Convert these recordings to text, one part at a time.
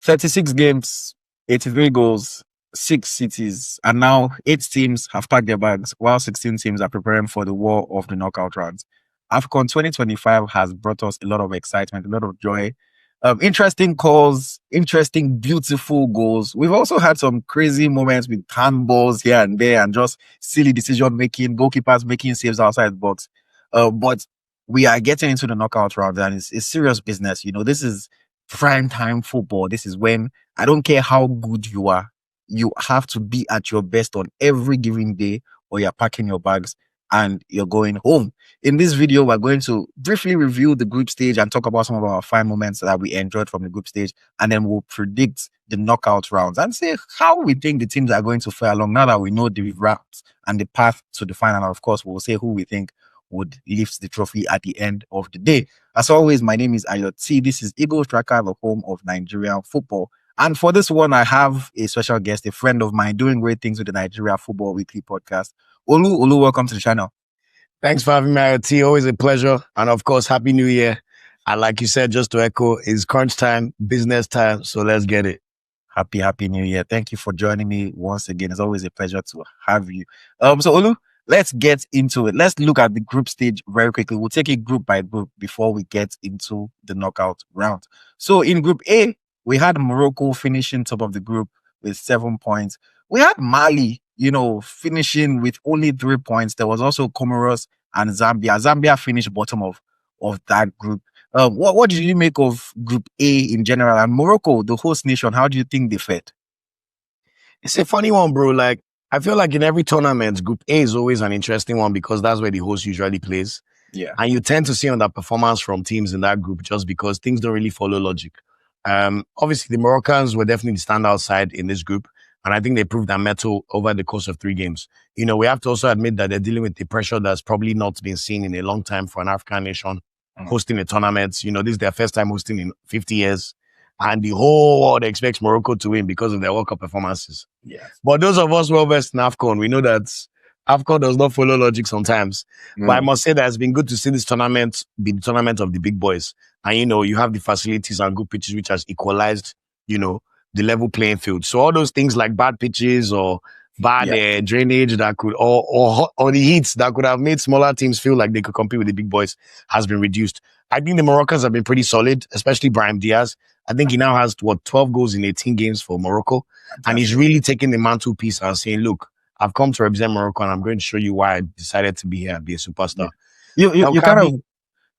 36 games, 83 goals, 6 cities, and now 8 teams have packed their bags, while 16 teams are preparing for the war of the knockout rounds. AFCON 2025 has brought us a lot of excitement, a lot of joy, interesting calls, interesting, beautiful goals. We've also had some crazy moments with handballs here and there, and just silly decision making, goalkeepers making saves outside the box. But we are getting into the knockout rounds, and it's serious business. This is prime time football. This is when I don't care how good you are, you have to be at your best on every given day, or you're packing your bags and you're going home. In this video, we're going to briefly review the group stage and talk about some of our fine moments that we enjoyed from the group stage. And then we'll predict the knockout rounds and say how we think the teams are going to fare along now that we know the routes and the path to the final. And of course, we'll say who we think would lift the trophy at the end of the day. As always, my name is AyoT. This is EaglesTracker, the home of Nigerian football. And for this one, I have a special guest, a friend of mine doing great things with the Nigeria Football Weekly podcast. Olu, welcome to the channel. Thanks for having me, AyoT. Always a pleasure. And of course, Happy New Year. And like you said, just to echo, it's crunch time, business time. So let's get it. Happy New Year. Thank you for joining me once again. It's always a pleasure to have you. So Olu, let's get into it. Let's look at the group stage very quickly. We'll take it group by group before we get into the knockout round. So in Group A, we had Morocco finishing top of the group with 7 points. We had Mali, finishing with only 3 points. There was also Comoros and Zambia. Zambia finished bottom of that group. What did you make of Group A in general? And Morocco, the host nation, how do you think they fared? It's a funny one, bro. Like, I feel like in every tournament, Group A is always an interesting one because that's where the host usually plays. Yeah. And you tend to see underperformance from teams in that group just because things don't really follow logic. Obviously, the Moroccans were definitely the standout side in this group. And I think they proved their mettle over the course of 3 games. We have to also admit that they're dealing with the pressure that's probably not been seen in a long time for an African nation hosting a tournament. This is their first time hosting in 50 years. And the whole world expects Morocco to win because of their World Cup performances. Yes. But those of us well-versed in AFCON, we know that AFCON does not follow logic sometimes. But I must say that it's been good to see this tournament be the tournament of the big boys. And, you have the facilities and good pitches which has equalized, the level playing field. So all those things like bad pitches or bad drainage that could, or the heats that could have made smaller teams feel like they could compete with the big boys has been reduced. I think the Moroccans have been pretty solid, especially Brahim Diaz. I think he now has 12 goals in 18 games for Morocco. Fantastic. And he's really taking the mantelpiece and saying, look, I've come to represent Morocco and I'm going to show you why I decided to be here and be a superstar. You kind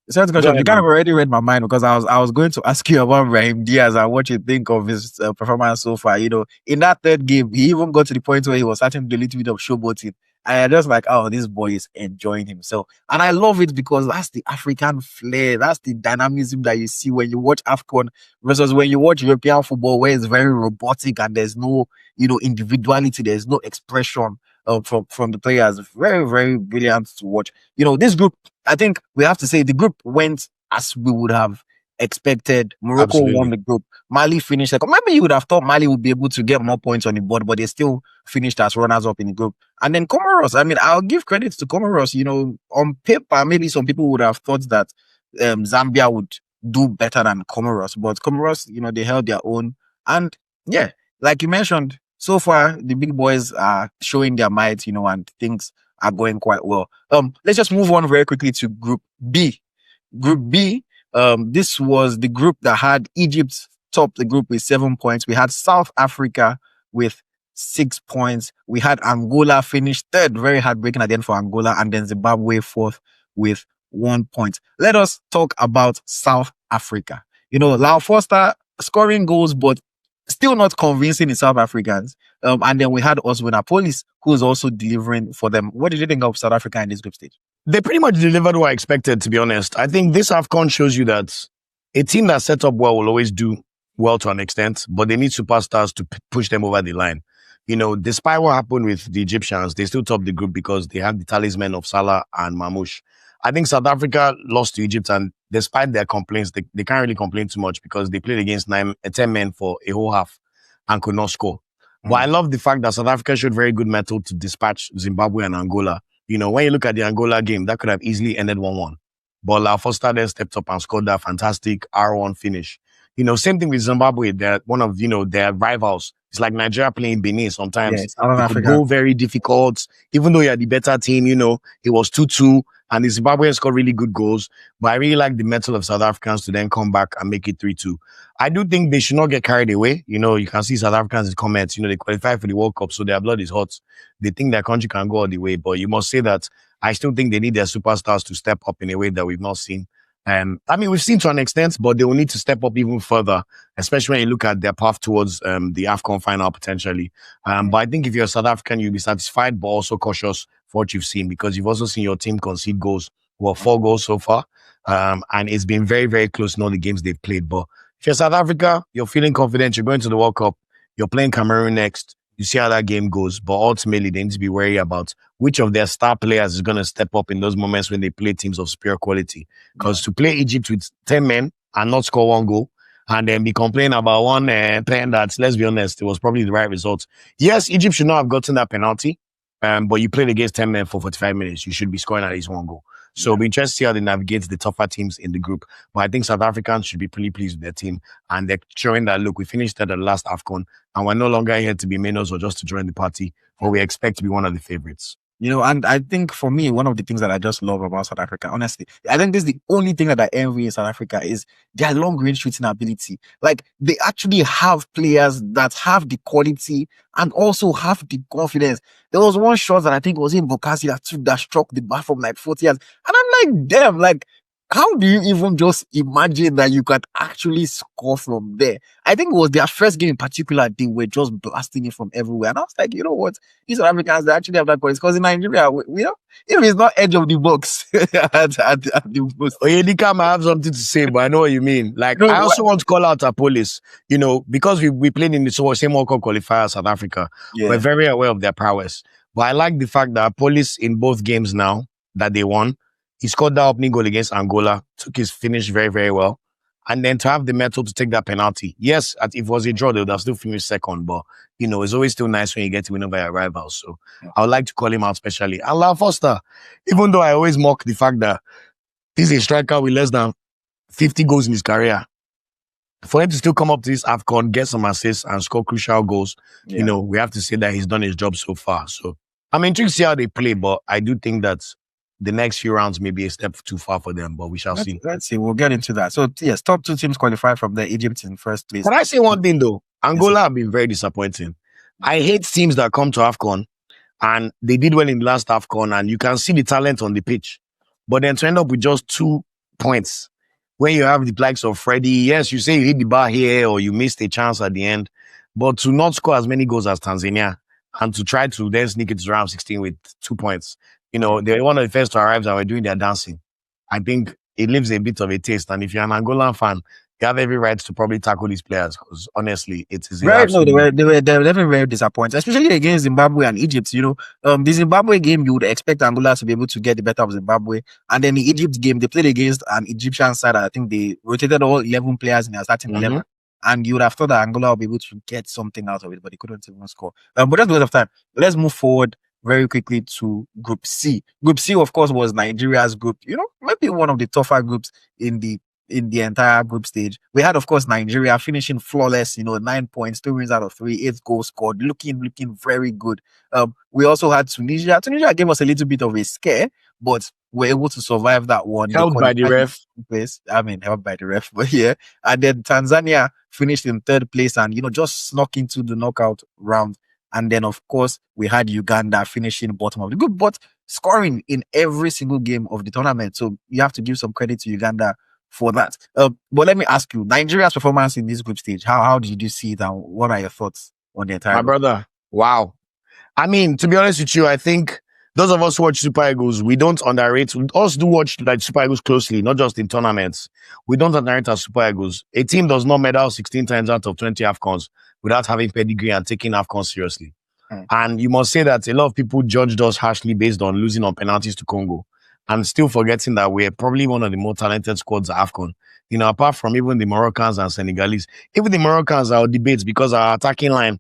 of already read my mind because I was going to ask you about Brahim Diaz and what you think of his performance so far. In that third game, he even got to the point where he was starting to do a little bit of showboating. And I just like, oh, this boy is enjoying himself. And I love it because that's the African flair. That's the dynamism that you see when you watch AFCON versus when you watch European football, where it's very robotic and there's no, individuality. There's no expression from the players. Very, very brilliant to watch. This group, I think we have to say the group went as we would have expected. Morocco won the group. Mali finished second. Maybe you would have thought Mali would be able to get more points on the board, but they still finished as runners-up in the group. And then Comoros, I'll give credit to Comoros. On paper, maybe some people would have thought that Zambia would do better than Comoros, but Comoros, they held their own. And yeah, like you mentioned, so far, the big boys are showing their might, and things are going quite well. Let's just move on very quickly to Group B. Group B, this was the group that had Egypt top the group with 7 points. We had South Africa with 6 points. We had Angola finish third, very heartbreaking at the end for Angola, and then Zimbabwe fourth with 1 point. Let us talk about South Africa. Lau Foster scoring goals, but still not convincing the South Africans. And then we had Oswena Police, who's also delivering for them. What did you think of South Africa in this group stage? They pretty much delivered what I expected, to be honest. I think this AFCON shows you that a team that's set up well will always do well to an extent, but they need superstars to push them over the line. Despite what happened with the Egyptians, they still top the group because they have the talisman of Salah and Mamouche. I think South Africa lost to Egypt, and despite their complaints, they can't really complain too much because they played against 10 men for a whole half and could not score. But I love the fact that South Africa showed very good mettle to dispatch Zimbabwe and Angola. When you look at the Angola game, that could have easily ended 1-1. But Lau Foster then stepped up and scored that fantastic R1 finish. Same thing with Zimbabwe. They're one of, their rivals. It's like Nigeria playing Benin sometimes. Yes, Southern It could Africa. go very difficult, even though you're the better team, it was 2-2 and the Zimbabweans scored really good goals. But I really like the mettle of South Africans to then come back and make it 3-2. I do think they should not get carried away. You can see South Africans in comments, they qualify for the World Cup, so their blood is hot. They think their country can go all the way. But you must say that I still think they need their superstars to step up in a way that we've not seen. We've seen to an extent, but they will need to step up even further, especially when you look at their path towards the AFCON final potentially. But I think if you're South African, you'll be satisfied, but also cautious for what you've seen, because you've also seen your team concede goals. Well, 4 goals so far. And it's been very, very close in all the games they've played. But if you're South Africa, you're feeling confident, you're going to the World Cup, you're playing Cameroon next, you see how that game goes. But ultimately, they need to be wary about which of their star players is going to step up in those moments when they play teams of superior quality. Because to play Egypt with 10 men and not score 1 goal, and then be complaining about one pen that, let's be honest, it was probably the right result. Yes, Egypt should not have gotten that penalty, but you played against 10 men for 45 minutes. You should be scoring at least 1 goal. So it'll be interesting to see how they navigate the tougher teams in the group. But I think South Africans should be pretty pleased with their team. And they're showing that, look, we finished at the last AFCON, and we're no longer here to be minnows or just to join the party, but we expect to be one of the favorites. And I think for me, one of the things that I just love about South Africa, honestly, I think this is the only thing that I envy in South Africa is their long range shooting ability. Like, they actually have players that have the quality and also have the confidence. There was one shot that I think was in Bokasi that struck the bar from like 40 yards. And I'm like, damn, like, how do you even just imagine that you can actually score from there? I think it was their first game in particular, they were just blasting it from everywhere. And I was like, you know what? These South Africans, they actually have that quality. Because in Nigeria, if it's not edge of the box at the most. Oyedika might have something to say, but I know what you mean. Like, I also want to call out our police, because we played in the same World Cup qualifier as South Africa. Yeah. We're very aware of their prowess. But I like the fact that our police in both games now that they won, he scored that opening goal against Angola, took his finish very, very well. And then to have the mettle to take that penalty. Yes, if it was a draw, they would have still finished second. But, it's always still nice when you get to win over your rivals. So I would like to call him out especially. And Lau Foster, even though I always mock the fact that he's a striker with less than 50 goals in his career, for him to still come up to this AFCON, get some assists and score crucial goals, we have to say that he's done his job so far. So I'm intrigued to see how they play, but I do think that the next few rounds may be a step too far for them, but we shall see. Let's see. We'll get into that. So, yes, top 2 teams qualify from the Egypt in first place. Can I say one thing, though? Angola have been very disappointing. I hate teams that come to AFCON, and they did well in the last AFCON, and you can see the talent on the pitch. But then to end up with just 2 points, when you have the likes of Freddie, yes, you say you hit the bar here, or you missed a chance at the end, but to not score as many goals as Tanzania, and to try to then sneak it to round 16 with 2 points, they're one of the first to arrive and were doing their dancing. I think it leaves a bit of a taste. And if you're an Angolan fan, you have every right to probably tackle these players, because honestly, it is right. No, they were definitely very disappointed, especially against Zimbabwe and Egypt. The Zimbabwe game, you would expect Angola to be able to get the better of Zimbabwe, and then the Egypt game, they played against an Egyptian side. I think they rotated all 11 players in their starting 11. And you would have thought that Angola would be able to get something out of it, but they couldn't even score. But that's a lot of time. Let's move forward very quickly to Group C. Group C, of course, was Nigeria's group. Maybe one of the tougher groups in the entire group stage. We had, of course, Nigeria finishing flawless. 9 points, 2 wins out of 3, 8 goals scored, looking very good. We also had Tunisia. Tunisia gave us a little bit of a scare, but we're able to survive that one. Helped by the ref. Helped by the ref, but yeah. And then Tanzania finished in 3rd place and, just snuck into the knockout round. And then, of course, we had Uganda finishing bottom of the group, but scoring in every single game of the tournament. So you have to give some credit to Uganda for that. But let me ask you, Nigeria's performance in this group stage, how did you see it, and what are your thoughts on the entire group? Brother, wow. To be honest with you, I think those of us who watch Super Eagles, we don't underrate. We also do watch Super Eagles closely, not just in tournaments. We don't underrate our Super Eagles. A team does not medal 16 times out of 20 AFCONs without having pedigree and taking AFCON seriously. And you must say that a lot of people judged us harshly based on losing on penalties to Congo, and still forgetting that we're probably one of the more talented squads at AFCON. Apart from even the Moroccans and Senegalese. Even the Moroccans are debates because our attacking line,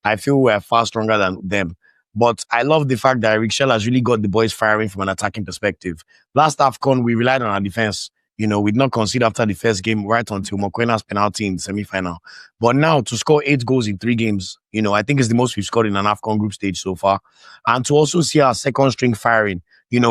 I feel we're far stronger than them. But I love the fact that Eric Shell has really got the boys firing from an attacking perspective. Last AFCON, we relied on our defense. We did not concede after the first game right until Mokwena's penalty in the semi-final. But now to score 8 goals in 3 games, I think it's the most we've scored in an AFCON group stage so far. And to also see our second string firing.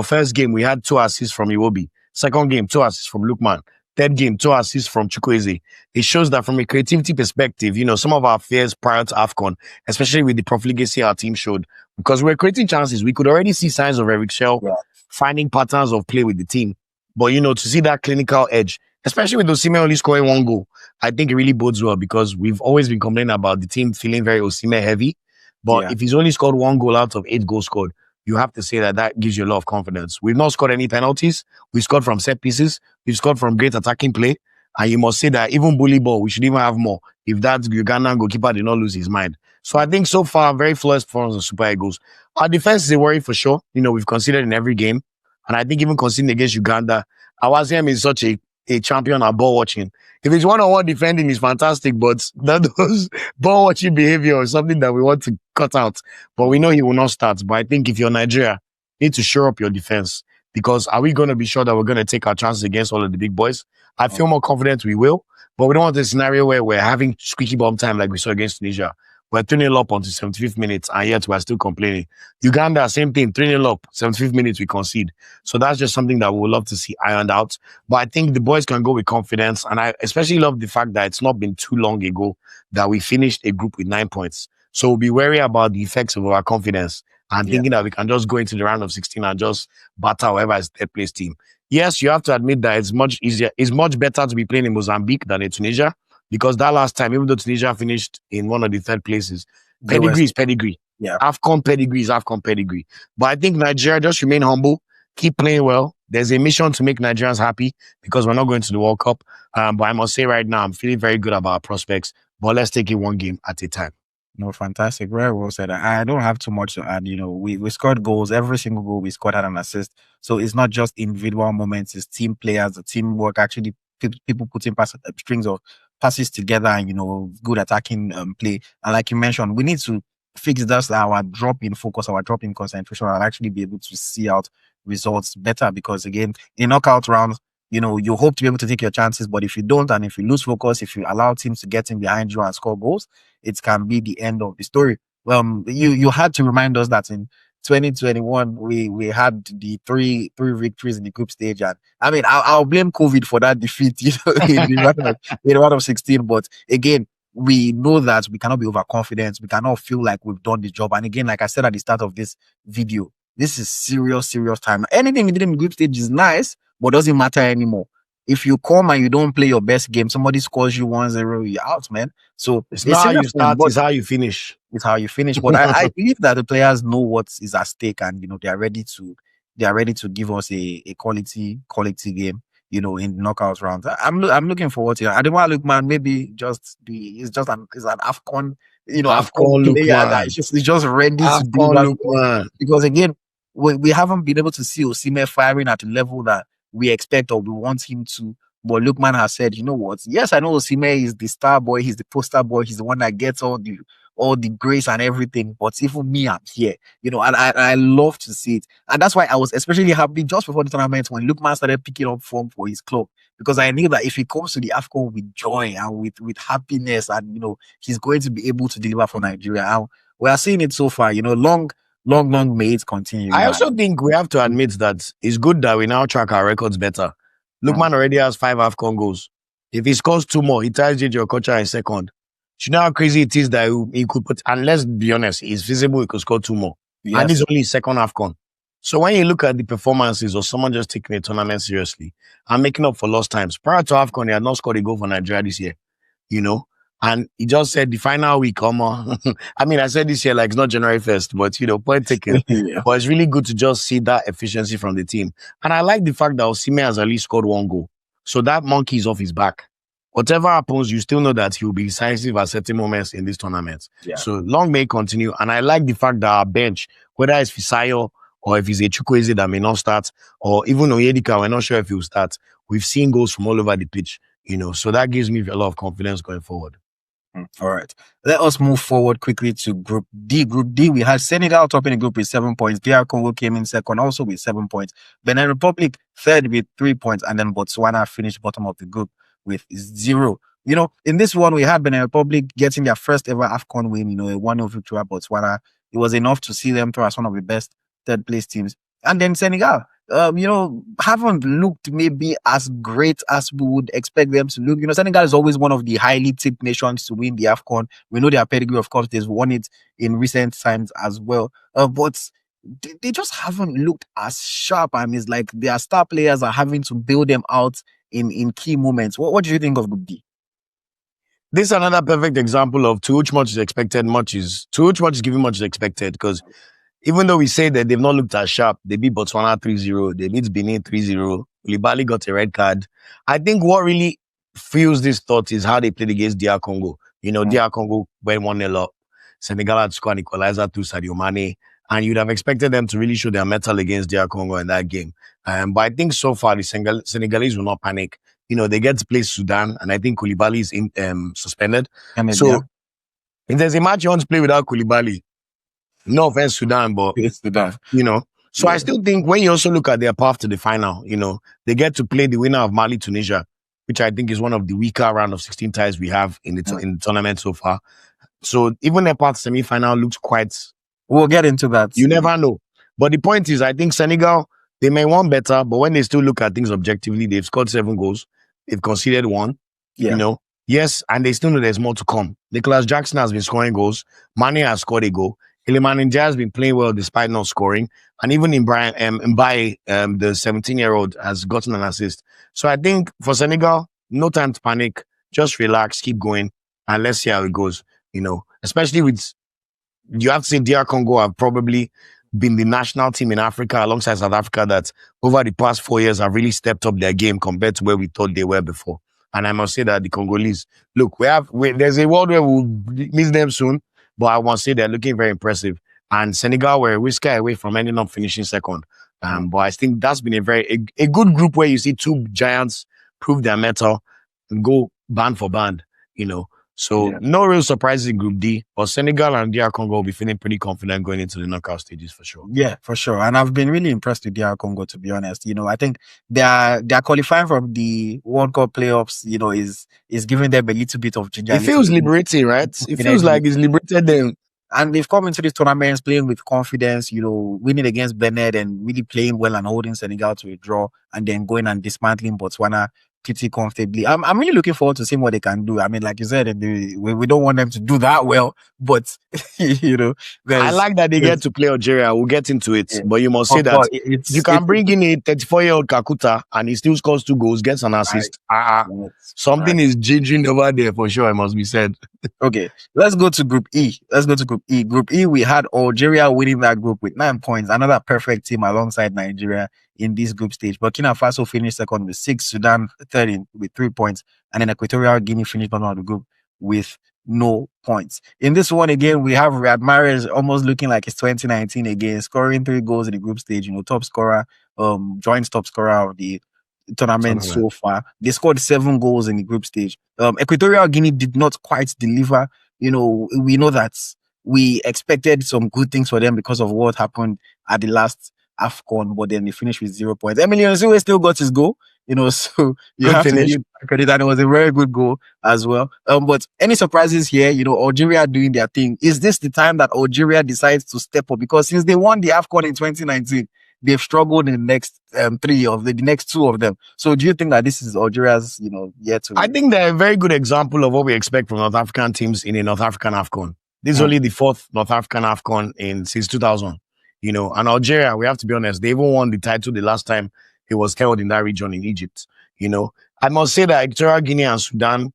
First game, we had 2 assists from Iwobi. Second game, 2 assists from Lukman. Third game, 2 assists from Chukwueze. It shows that from a creativity perspective, some of our fears prior to AFCON, especially with the profligacy our team showed, because we're creating chances, we could already see signs of Eric Shell finding patterns of play with the team. But, to see that clinical edge, especially with Osimhen only scoring 1 goal, I think it really bodes well because we've always been complaining about the team feeling very Osimhen heavy. But if he's only scored 1 goal out of 8 goals scored, you have to say that gives you a lot of confidence. We've not scored any penalties. We've scored from set pieces. We've scored from great attacking play. And you must say that even bully ball, we should even have more if that Ugandan goalkeeper did not lose his mind. So I think so far, very flawless performance of Super Eagles. Our defense is a worry for sure. We've conceded in every game. And I think even conceding against Uganda, Awaziem is such a champion at ball watching. If it's one-on-one defending, it's fantastic, but those ball watching behavior is something that we want to cut out. But we know he will not start. But I think if you're Nigeria, you need to shore up your defense because are we going to be sure that we're going to take our chances against all of the big boys? I feel more confident we will, but we don't want a scenario where we're having squeaky bum time like we saw against Tunisia. We're 3-0 up until 75th minute, and yet we're still complaining. Uganda, same thing, 3-0 up, 75th minute, we concede. So that's just something that we would love to see ironed out. But I think the boys can go with confidence, and I especially love the fact that it's not been too long ago that we finished a group with 9 points. So we'll be wary about the effects of our confidence and thinking that we can just go into the round of 16 and just batter whoever is third place team. Yes, you have to admit that it's much easier, it's much better to be playing in Mozambique than in Tunisia. Because that last time, even though Tunisia finished in one of the third places, pedigree is pedigree. Yeah. AFCON pedigree is AFCON pedigree. But I think Nigeria just remain humble, keep playing well. There's a mission to make Nigerians happy because we're not going to the World Cup. But I must say right now, I'm feeling very good about our prospects. But let's take it one game at a time. No, fantastic. Very well said. I don't have too much to add. We scored goals. Every single goal we scored had an assist. So it's not just individual moments. It's team players, the teamwork, actually people putting strings of passes together and, good attacking play. And like you mentioned, we need to fix just our drop in focus, our drop in concentration, and actually be able to see out results better because, again, in knockout rounds, you hope to be able to take your chances, but if you don't, and if you lose focus, if you allow teams to get in behind you and score goals, it can be the end of the story. You had to remind us that in 2021 we had the three victories in the group stage, and I mean I'll blame COVID for that defeat, in the round of 16. But again, we know that we cannot be overconfident. We cannot feel like we've done the job. And again, like I said at the start of this video, this is serious time. Anything we did in the group stage is nice, but doesn't matter anymore. If you come and you don't play your best game, somebody scores you 1-0, you're out, man. So it's not how you start, it's how you finish. It's how you finish. But I believe that the players know what is at stake, and they are ready to give us a quality game, in knockout rounds. I'm looking forward to it. I don't want to look, man, maybe he's an AFCON, AFCON player that is just ready to do that. Because again, we haven't been able to see Osimhen firing at a level that we expect or we want him to. But Lookman has said, you know what? Yes, I know Osimhen is the star boy, he's the poster boy, he's the one that gets all the grace and everything. But even me, I'm here, and I love to see it. And that's why I was especially happy just before the tournament when Lookman started picking up form for his club. Because I knew that if he comes to the AFCON with joy and with happiness, and he's going to be able to deliver for Nigeria. And we are seeing it so far, long may it continue. I also think we have to admit that it's good that we now track our records better. Lookman already has 5 AFCON goals. If he scores 2 more, he ties JJ Okocha in second. You know how crazy it is that he could put, and let's be honest, it's feasible he could score 2 more. Yes. And he's only his second AFCON. So when you look at the performances of someone just taking a tournament seriously and making up for lost times, prior to AFCON, he had not scored a goal for Nigeria this year, And he just said the final week, come on. I mean, I said this year, like it's not January 1st, but point taken. Yeah. But it's really good to just see that efficiency from the team. And I like the fact that Osimhen has at least scored 1 goal. So that monkey is off his back. Whatever happens, you still know that he will be decisive at certain moments in this tournament. Yeah. So long may it continue. And I like the fact that our bench, whether it's Fisayo or if it's a Chukwueze that may not start, or even Onyedika, we're not sure if he will start. We've seen goals from all over the pitch, So that gives me a lot of confidence going forward. All right. Let us move forward quickly to Group D. Group D, we had Senegal topping the group with 7 points. DR Congo came in second also with 7 points. Benin Republic third with 3 points. And then Botswana finished bottom of the group with 0. In this one, we had Benin Republic getting their first ever AFCON win, a 1-0 victory at Botswana. It was enough to see them through as one of the best third place teams. And then Senegal, haven't looked maybe as great as we would expect them to look. Senegal is always one of the highly tipped nations to win the AFCON. We know their pedigree, of course, they've won it in recent times as well. But they just haven't looked as sharp. And it's like their star players are having to build them out in key moments. What do you think of Group D? This is another perfect example of too much is expected, too much is given, much is expected. Because even though we say that they've not looked as sharp, they beat Botswana 3-0, they beat Benin 3-0, Koulibaly got a red card. I think what really fuels this thought is how they played against DR Congo. DR Congo went 1-0 up. Senegal had scored an equalizer through Sadio Mane. And you'd have expected them to really show their mettle against DR Congo in that game. But I think so far, the Senegalese will not panic. They get to play Sudan, and I think Koulibaly is suspended. So if there's a match you want to play without Koulibaly, no offense, Sudan, but it's Sudan. So I still think when you also look at their path to the final, they get to play the winner of Mali, Tunisia, which I think is one of the weaker round of 16 ties we have in the tournament so far. So even their path to semi-final looks quite. We'll get into that. You never know. But the point is, I think Senegal, they may want better, but when they still look at things objectively, they've scored 7 goals. They've conceded 1. Yeah. Yes, and they still know there's more to come. Nicholas Jackson has been scoring goals. Mane has scored a goal. Iliman Ndiaye has been playing well despite not scoring. And even in Brian Mbaye, the 17-year-old, has gotten an assist. So I think for Senegal, no time to panic. Just relax, keep going, and let's see how it goes. Especially with, you have to say DR Congo have probably been the national team in Africa alongside South Africa that over the past 4 years have really stepped up their game compared to where we thought they were before. And I must say that the Congolese, look, there's a world where we'll miss them soon, but I must say they're looking very impressive. And Senegal were a whisker away from ending up finishing second. But I think that's been a good group where you see 2 giants prove their mettle and go band for band, So no real surprises in Group D, but Senegal and DR Congo will be feeling pretty confident going into the knockout stages for sure. Yeah, for sure. And I've been really impressed with DR Congo, to be honest. I think they're qualifying from the World Cup playoffs, is giving them a little bit of ginger. It feels liberating, right? It feels like it's liberated them. And they've come into these tournaments playing with confidence, winning against Benin and really playing well and holding Senegal to a draw, and then going and dismantling Botswana pretty comfortably. I'm really looking forward to seeing what they can do. I mean, like you said, we don't want them to do that well, but I like that they get to play Algeria. We'll get into it, but you must say that you can bring in a 34-year-old Kakuta and he still scores 2 goals, gets an assist. Something is ginger over there for sure. It must be said. Okay, let's go to Group E. Group E, we had Algeria winning that group with 9 points. Another perfect team alongside Nigeria in this group stage. Burkina Faso finished second with 6, Sudan third with 3 points, and then Equatorial Guinea finished bottom of the group with no points. In this one again, we have Riyad Mahrez almost looking like it's 2019 again, scoring 3 goals in the group stage. Top scorer, joint top scorer of the tournament so far. They scored 7 goals in the group stage. Equatorial Guinea did not quite deliver. We know that we expected some good things for them because of what happened at the last AFCON, but then they finished with 0 points. Emilion Zoué still got his goal, so you have to give credit, and it was a very good goal as well. But any surprises here? Algeria doing their thing. Is this the time that Algeria decides to step up? Because since they won the AFCON in 2019, they've struggled in the next 3 of the next 2 of them. So do you think that this is Algeria's, yet to? I think they're a very good example of what we expect from North African teams in a North African AFCON. This is only the 4th North African AFCON since 2000. And Algeria, we have to be honest, they even won the title the last time it was held in that region in Egypt. I must say that Equatorial Guinea and Sudan,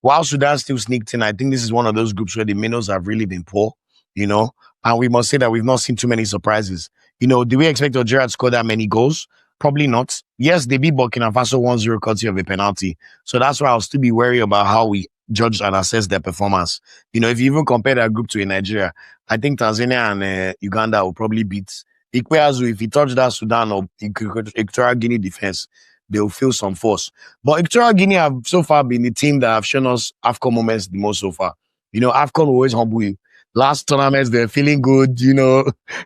while Sudan still sneaked in, I think this is one of those groups where the minnows have really been poor, and we must say that we've not seen too many surprises. Do we expect Algeria to score that many goals? Probably not. Yes, they beat Burkina Faso 1-0 courtesy of a penalty. So that's why I'll still be wary about how we judge and assess their performance. If you even compare that group to a Nigeria, I think Tanzania and Uganda will probably beat Ikpeazu if he touched that Sudan or Equatorial Guinea defense. they'll feel some force. But Equatorial Guinea have so far been the team that have shown us AFCON moments the most so far. AFCON will always humble you. Last tournaments, they're feeling good,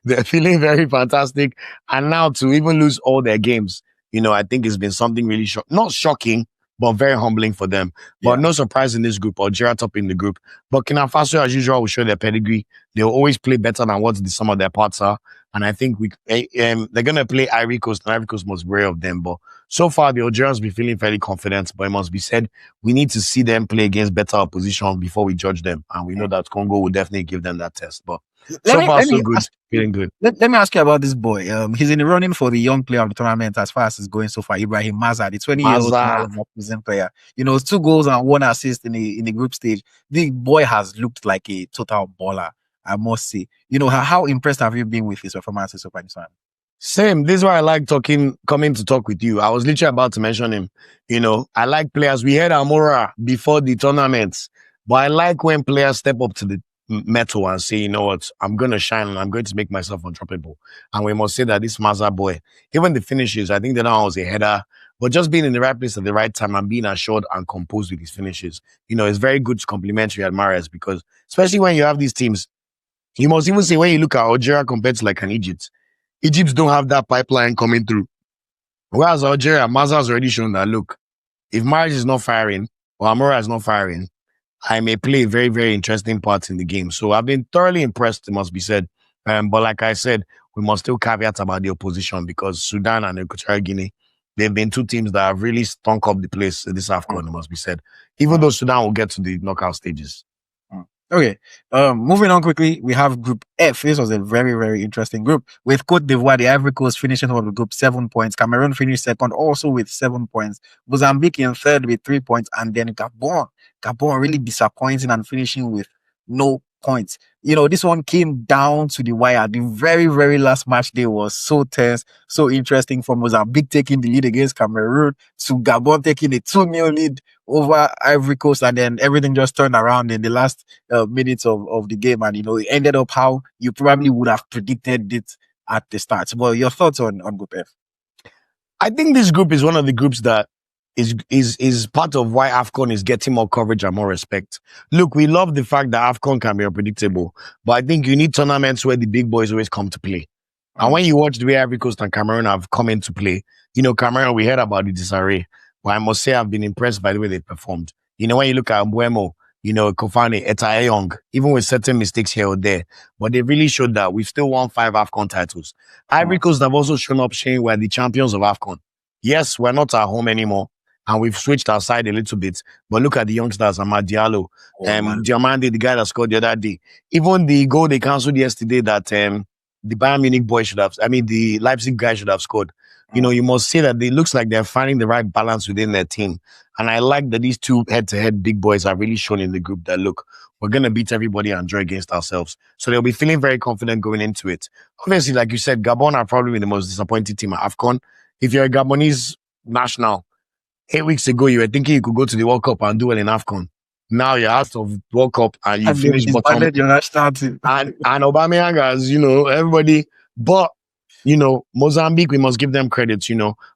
they're feeling very fantastic. And now to even lose all their games, I think it's been something really not shocking, but very humbling for them. But no surprise in this group, Algeria top in the group. Burkina Faso, as usual, will show their pedigree. They'll always play better than what the sum of their parts are. And I think they're going to play Ivory Coast, and Ivory Coast must be wary of them. But so far, the Algerians be feeling fairly confident. But it must be said, we need to see them play against better opposition before we judge them. And we know that Congo will definitely give them that test. But so far, so good. Feeling good. Let me ask you about this boy. He's in the running for the young player of the tournament as far as it's going so far. Ibrahim Maza, the 20-year-old prison player. 2 goals and 1 assist in the group stage. The boy has looked like a total baller, I must say. How impressed have you been with his performances so far this time? Same. This is why I like coming to talk with you. I was literally about to mention him. I like players. We had Amora before the tournaments, but I like when players step up to the metal and say, you know what, I'm going to shine and I'm going to make myself undroppable. And we must say that this Maza boy, even the finishes, I think that now was a header, but just being in the right place at the right time and being assured and composed with his finishes, it's very good to compliment Riyad Mahrez, because especially when you have these teams, you must even say when you look at Algeria compared to like an Egypt don't have that pipeline coming through. Whereas Algeria, Maza has already shown that, look, if Mahrez is not firing or Amora is not firing, I may play very, very interesting parts in the game. So I've been thoroughly impressed, it must be said. But like I said, we must still caveat about the opposition, because Sudan and Equatorial Guinea, they've been 2 teams that have really stunk up the place in this AFCON, it must be said. Even though Sudan will get to the knockout stages. Okay. Moving on quickly, we have Group F. This was a very, very interesting group, with Cote d'Ivoire, the Ivory Coast, finishing top of the group, 7 points. Cameroon finished second, also with 7 points. Mozambique in third with 3 points, and then Gabon really disappointing and finishing with no points. This one came down to the wire. The very, very last match day was so tense, so interesting, from Mozambique taking the lead against Cameroon to Gabon taking a 2-0 lead over Ivory Coast, and then everything just turned around in the last minutes of the game, and it ended up how you probably would have predicted it at the start. Well, your thoughts on Group F? I think this group is one of the groups that is part of why AFCON is getting more coverage and more respect. Look, we love the fact that AFCON can be unpredictable, but I think you need tournaments where the big boys always come to play. And when you watch the way Ivory Coast and Cameroon have come into play, Cameroon, we heard about the disarray, but I must say I've been impressed by the way they performed. When you look at Mbuemo, Kofane, Etayong, even with certain mistakes here or there, but they really showed that we've still won 5 AFCON titles. Ivory Coast have also shown up saying we're the champions of AFCON. Yes, we're not at home anymore, and we've switched our side a little bit, but look at the youngsters, Amad Diallo, Diamande, the guy that scored the other day. Even the goal they cancelled yesterday that the Bayern Munich boy the Leipzig guy should have scored. You must say that it looks like they're finding the right balance within their team. And I like that these 2 head-to-head big boys are really shown in the group that, look, we're going to beat everybody and draw against ourselves. So they'll be feeling very confident going into it. Obviously, like you said, Gabon are probably the most disappointing team at AFCON. If you're a Gabonese national, 8 weeks ago, you were thinking you could go to the World Cup and do well in AFCON. Now you're out of World Cup and you finish bottom. Your national team. and Aubameyang has, everybody. But, Mozambique, we must give them credit,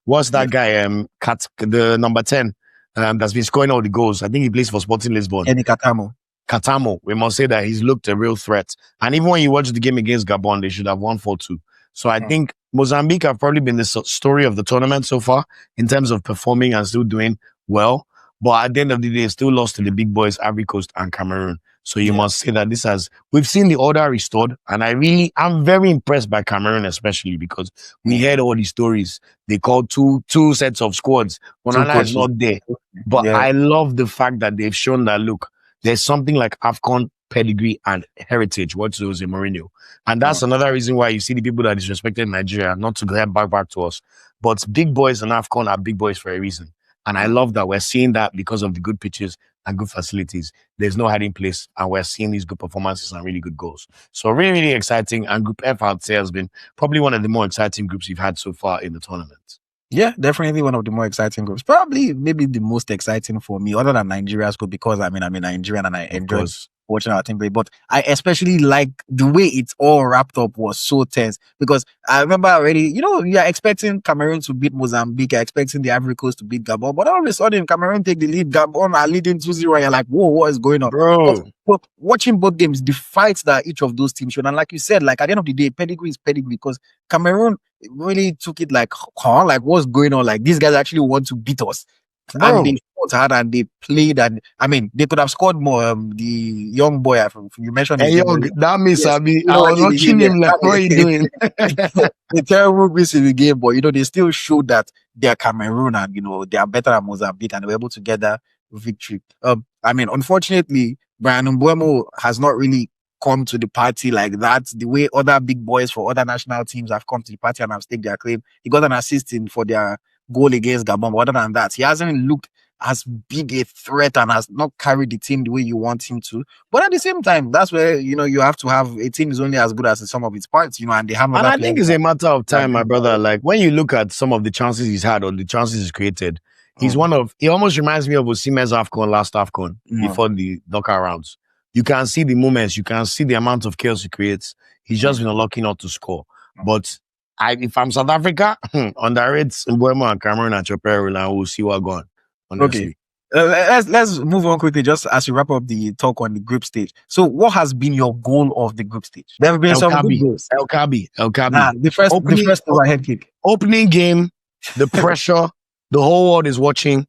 What's that guy, the number 10, that's been scoring all the goals? I think he plays for Sporting Lisbon. Eni Katamo. We must say that he's looked a real threat. And even when you watch the game against Gabon, they should have won 4-2. So I think Mozambique have probably been the story of the tournament so far in terms of performing and still doing well. But at the end of the day, still lost to the big boys, Ivory Coast and Cameroon. So you must say that we've seen the order restored. And I'm very impressed by Cameroon, especially because we heard all these stories. They called two sets of squads. Onana is not there. But I love the fact that they've shown that, look, there's something like AFCON pedigree and heritage, what Jose Mourinho. And that's another reason why you see the people that disrespected Nigeria, not to get back to us. But big boys and AFCON are big boys for a reason. And I love that we're seeing that because of the good pitches and good facilities. There's no hiding place, and we're seeing these good performances and really good goals. So really, really exciting. And Group F, I'd say, has been probably one of the more exciting groups we've had so far in the tournament. Yeah, definitely one of the more exciting groups. Probably maybe the most exciting for me, other than Nigeria's group, because I'm Nigerian and I enjoy watching our team play. But I especially like the way it's all wrapped up was so tense because I remember already, you're expecting Cameroon to beat Mozambique, you're expecting the Ivory Coast to beat Gabon, but all of a sudden Cameroon take the lead, Gabon are leading 2-0, and you're like, whoa, what is going on? Bro. But watching both games, the fights that each of those teams showed, and like you said, like at the end of the day, pedigree is pedigree because Cameroon really took it like, like what's going on? Like these guys actually want to beat us. And Bro. they fought hard and they played, and I mean, they could have scored more. The young boy, you mentioned his Hey, name. yo, that means Yes, I was watching him like, what are you doing? a terrible miss in the game, but they still showed that they're Cameroon and they are better than Mozambique and they were able to get that victory. I mean, unfortunately, Brian Mbeumo has not really come to the party like that. The way other big boys for other national teams have come to the party and have staked their claim. He got an assist for their goal against Gabon, but other than that, he hasn't looked as big a threat and has not carried the team the way you want him to. But at the same time, that's where you have to have a team is only as good as the sum of its parts, and they have. And I think it's a matter of time, my brother. Like when you look at some of the chances he's had or the chances he's created, he almost reminds me of Osimhen's AFCON last AFCON before the knockout rounds. You can see the moments, you can see the amount of chaos he creates. He's just been unlucky not to score. But if I'm South Africa, underrate Mbeumo and Cameroon at your peril, and we'll see what going on. Honestly. Okay. Let's move on quickly, just as we wrap up the talk on the group stage. So, what has been your goal of the group stage? There have been some good goals. El Kabi. The first overhead kick. Opening game, the pressure, the whole world is watching.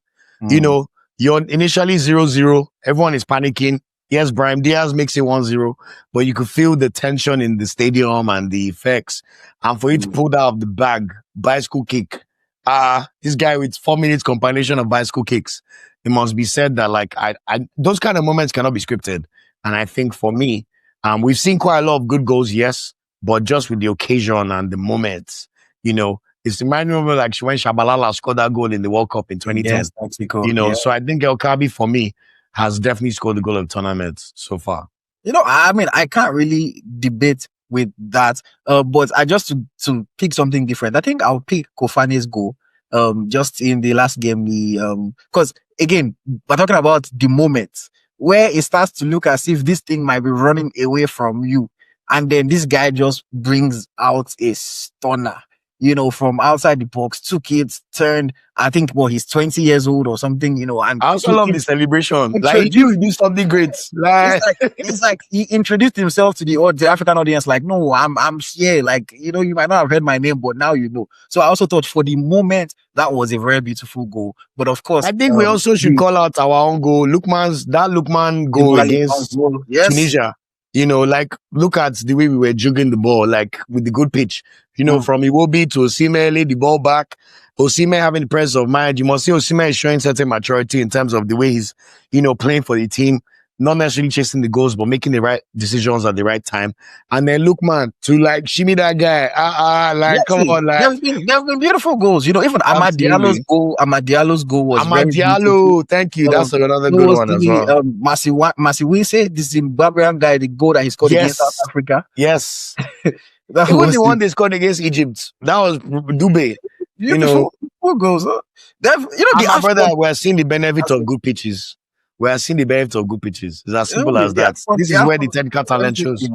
You're initially 0-0. Everyone is panicking. Yes, Brahim Diaz makes it 1-0, but you could feel the tension in the stadium and the effects. And for you to pull that out of the bag, bicycle kick. This guy with 4 minutes compilation of bicycle kicks. It must be said that like those kind of moments cannot be scripted. And I think for me, we've seen quite a lot of good goals, yes, but just with the occasion and the moments, it's reminding me like when Shabalala scored that goal in the World Cup in 2010. Yes, Mexico. So I think El Kabi for me has definitely scored the goal of the tournament so far. I mean, I can't really debate with that. But I just to pick something different. I think I'll pick Kofane's goal. Just in the last game, because again, we're talking about the moment where it starts to look as if this thing might be running away from you, and then this guy just brings out a stunner. From outside the box, 2 kids turned. I think he's 20 years old or something. And I also love the celebration. Like he do something great. It's like he introduced himself to the African audience. Like, no, I'm here. Like, you might not have heard my name, but now you know. So I also thought for the moment that was a very beautiful goal. But of course, I think we also should call out our own goal. Lukman goal against Tunisia. Look at the way we were juggling the ball, like with the good pitch. From Iwobi to Osimhen, lay the ball back. Osimhen having the presence of mind. You must see Osimhen is showing certain maturity in terms of the way he's, playing for the team. Not necessarily chasing the goals, but making the right decisions at the right time. And then Lukman to like shimmy that guy. Come on, like there have been beautiful goals. Even Amad Diallo's goal was Amad Diallo. Thank you. That's another good one as well. Masiwise, the Zimbabwean guy, the goal that he scored against South Africa. Yes. That was the one they scored against Egypt. That was Dube. Beautiful goals. My brother, we're seeing the benefit of good pitches. We are seeing the benefit of good pitches. It's as simple as that. This is where the technical talent shows.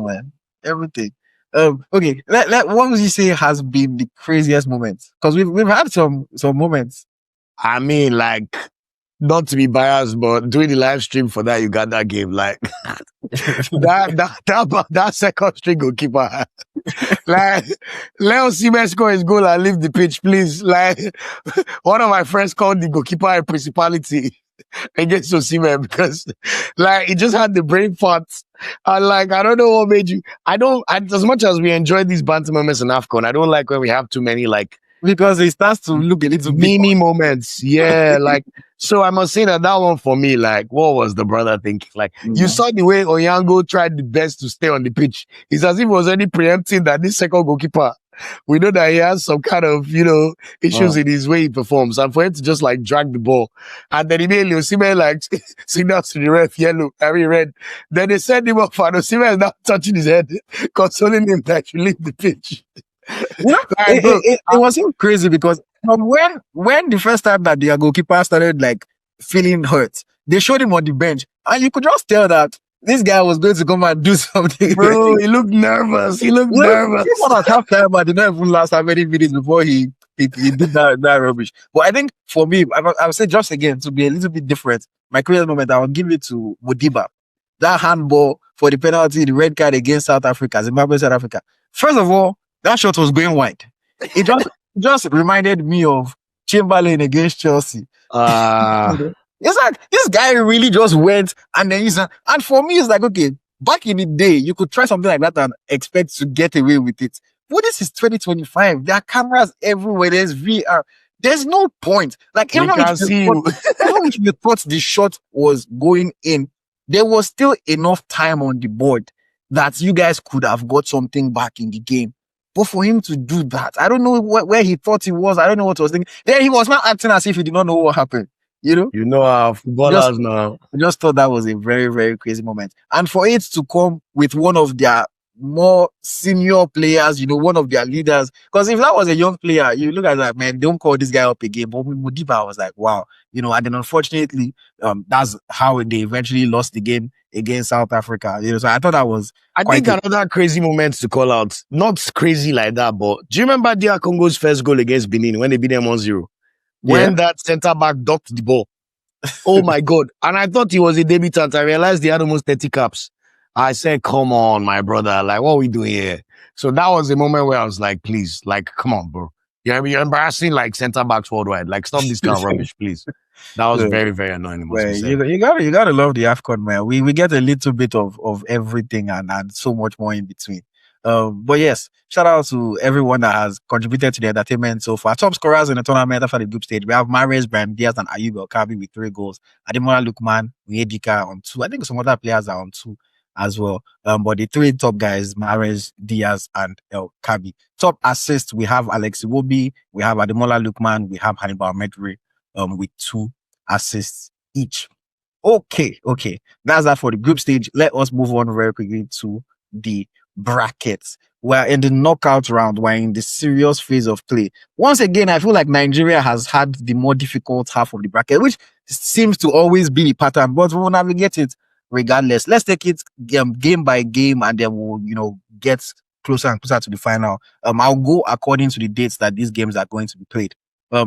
Everything. Okay. What would you say has been the craziest moment? Because we've had some moments. I mean, like, not to be biased, but doing the live stream for that Uganda game, like that second string goalkeeper, like Leo Siemens score his goal and leave the pitch, please. Like one of my friends called the goalkeeper a principality against Osimhen because like he just had the brain farts. And like I don't know what made you. As much as we enjoy these banter moments in AFCON, I don't like when we have too many like because it starts to look a little mini moments. Yeah, like so I must say that one for me, like what was the brother thinking? Like you saw the way Onyango tried the best to stay on the pitch. It's as if he was already preempting that this second goalkeeper, we know that he has some kind of, issues in his way he performs. And for him to just like drag the ball. And then immediately Osimhen like signals to the ref, red. Then they send him off and Osimhen is now touching his head, consoling him that you leave the pitch. It was so crazy because from when the first time that their goalkeeper started like feeling hurt, they showed him on the bench and you could just tell that This guy was going to come and do something. Bro, he looked nervous. He looked Well, nervous. even at halftime, I did not even last how many minutes before he did that rubbish. But I think for me, I would say just again to be a little bit different. My crazy moment, I would give it to Modiba. That handball for the penalty, the red card against South Africa, Zimbabwe, South Africa. First of all, that shot was going wide. It just reminded me of Chamberlain against Chelsea. It's like this guy really just went and then and for me, it's like, okay, back in the day, you could try something like that and expect to get away with it. But this is 2025. There are cameras everywhere. There's VR. There's no point. Like, even if you thought the shot was going in, there was still enough time on the board that you guys could have got something back in the game. But for him to do that, I don't know where he thought he was. I don't know what he was thinking. Then he was not acting as if he did not know what happened. You know how footballers now. I just thought that was a very, very crazy moment. And for it to come with one of their more senior players, one of their leaders. Because if that was a young player, you look at that, man, don't call this guy up again. But with Modiba, I was like, wow. And then unfortunately, that's how they eventually lost the game against South Africa. So I thought that was I think another crazy moment to call out. Not crazy like that, but do you remember DR Congo's first goal against Benin when they beat them 1-0? When that centre back ducked the ball. Oh my God. And I thought he was a debutant. I realized he had almost 30 caps. I said, come on, my brother. Like, what are we doing here? So that was the moment where I was like, please, like, come on, bro. You're embarrassing like centre backs worldwide. Like, stop this kind of rubbish, please. That was very, very annoying. You gotta love the AFCON, man. We get a little bit of everything and so much more in between. But yes, shout out to everyone that has contributed to the entertainment so far. Top scorers in the tournament after the group stage. We have Mahrez, Brahim Diaz, and Ayub El-Kabi with 3 goals. Ademola Lookman, Onyedika on 2. I think some other players are on 2 as well. But the 3 top guys, Mahrez, Diaz, and El-Kabi. Top assists, we have Alex Iwobi, we have Ademola Lookman, we have Hannibal Medri with 2 assists each. Okay. That's that for the group stage. Let us move on very quickly to the brackets. We're in the knockout round. We're in the serious phase of play. Once again, I feel like Nigeria has had the more difficult half of the bracket, which seems to always be the pattern, but we'll navigate it regardless. Let's take it game by game and then we'll, get closer and closer to the final. I'll go according to the dates that these games are going to be played.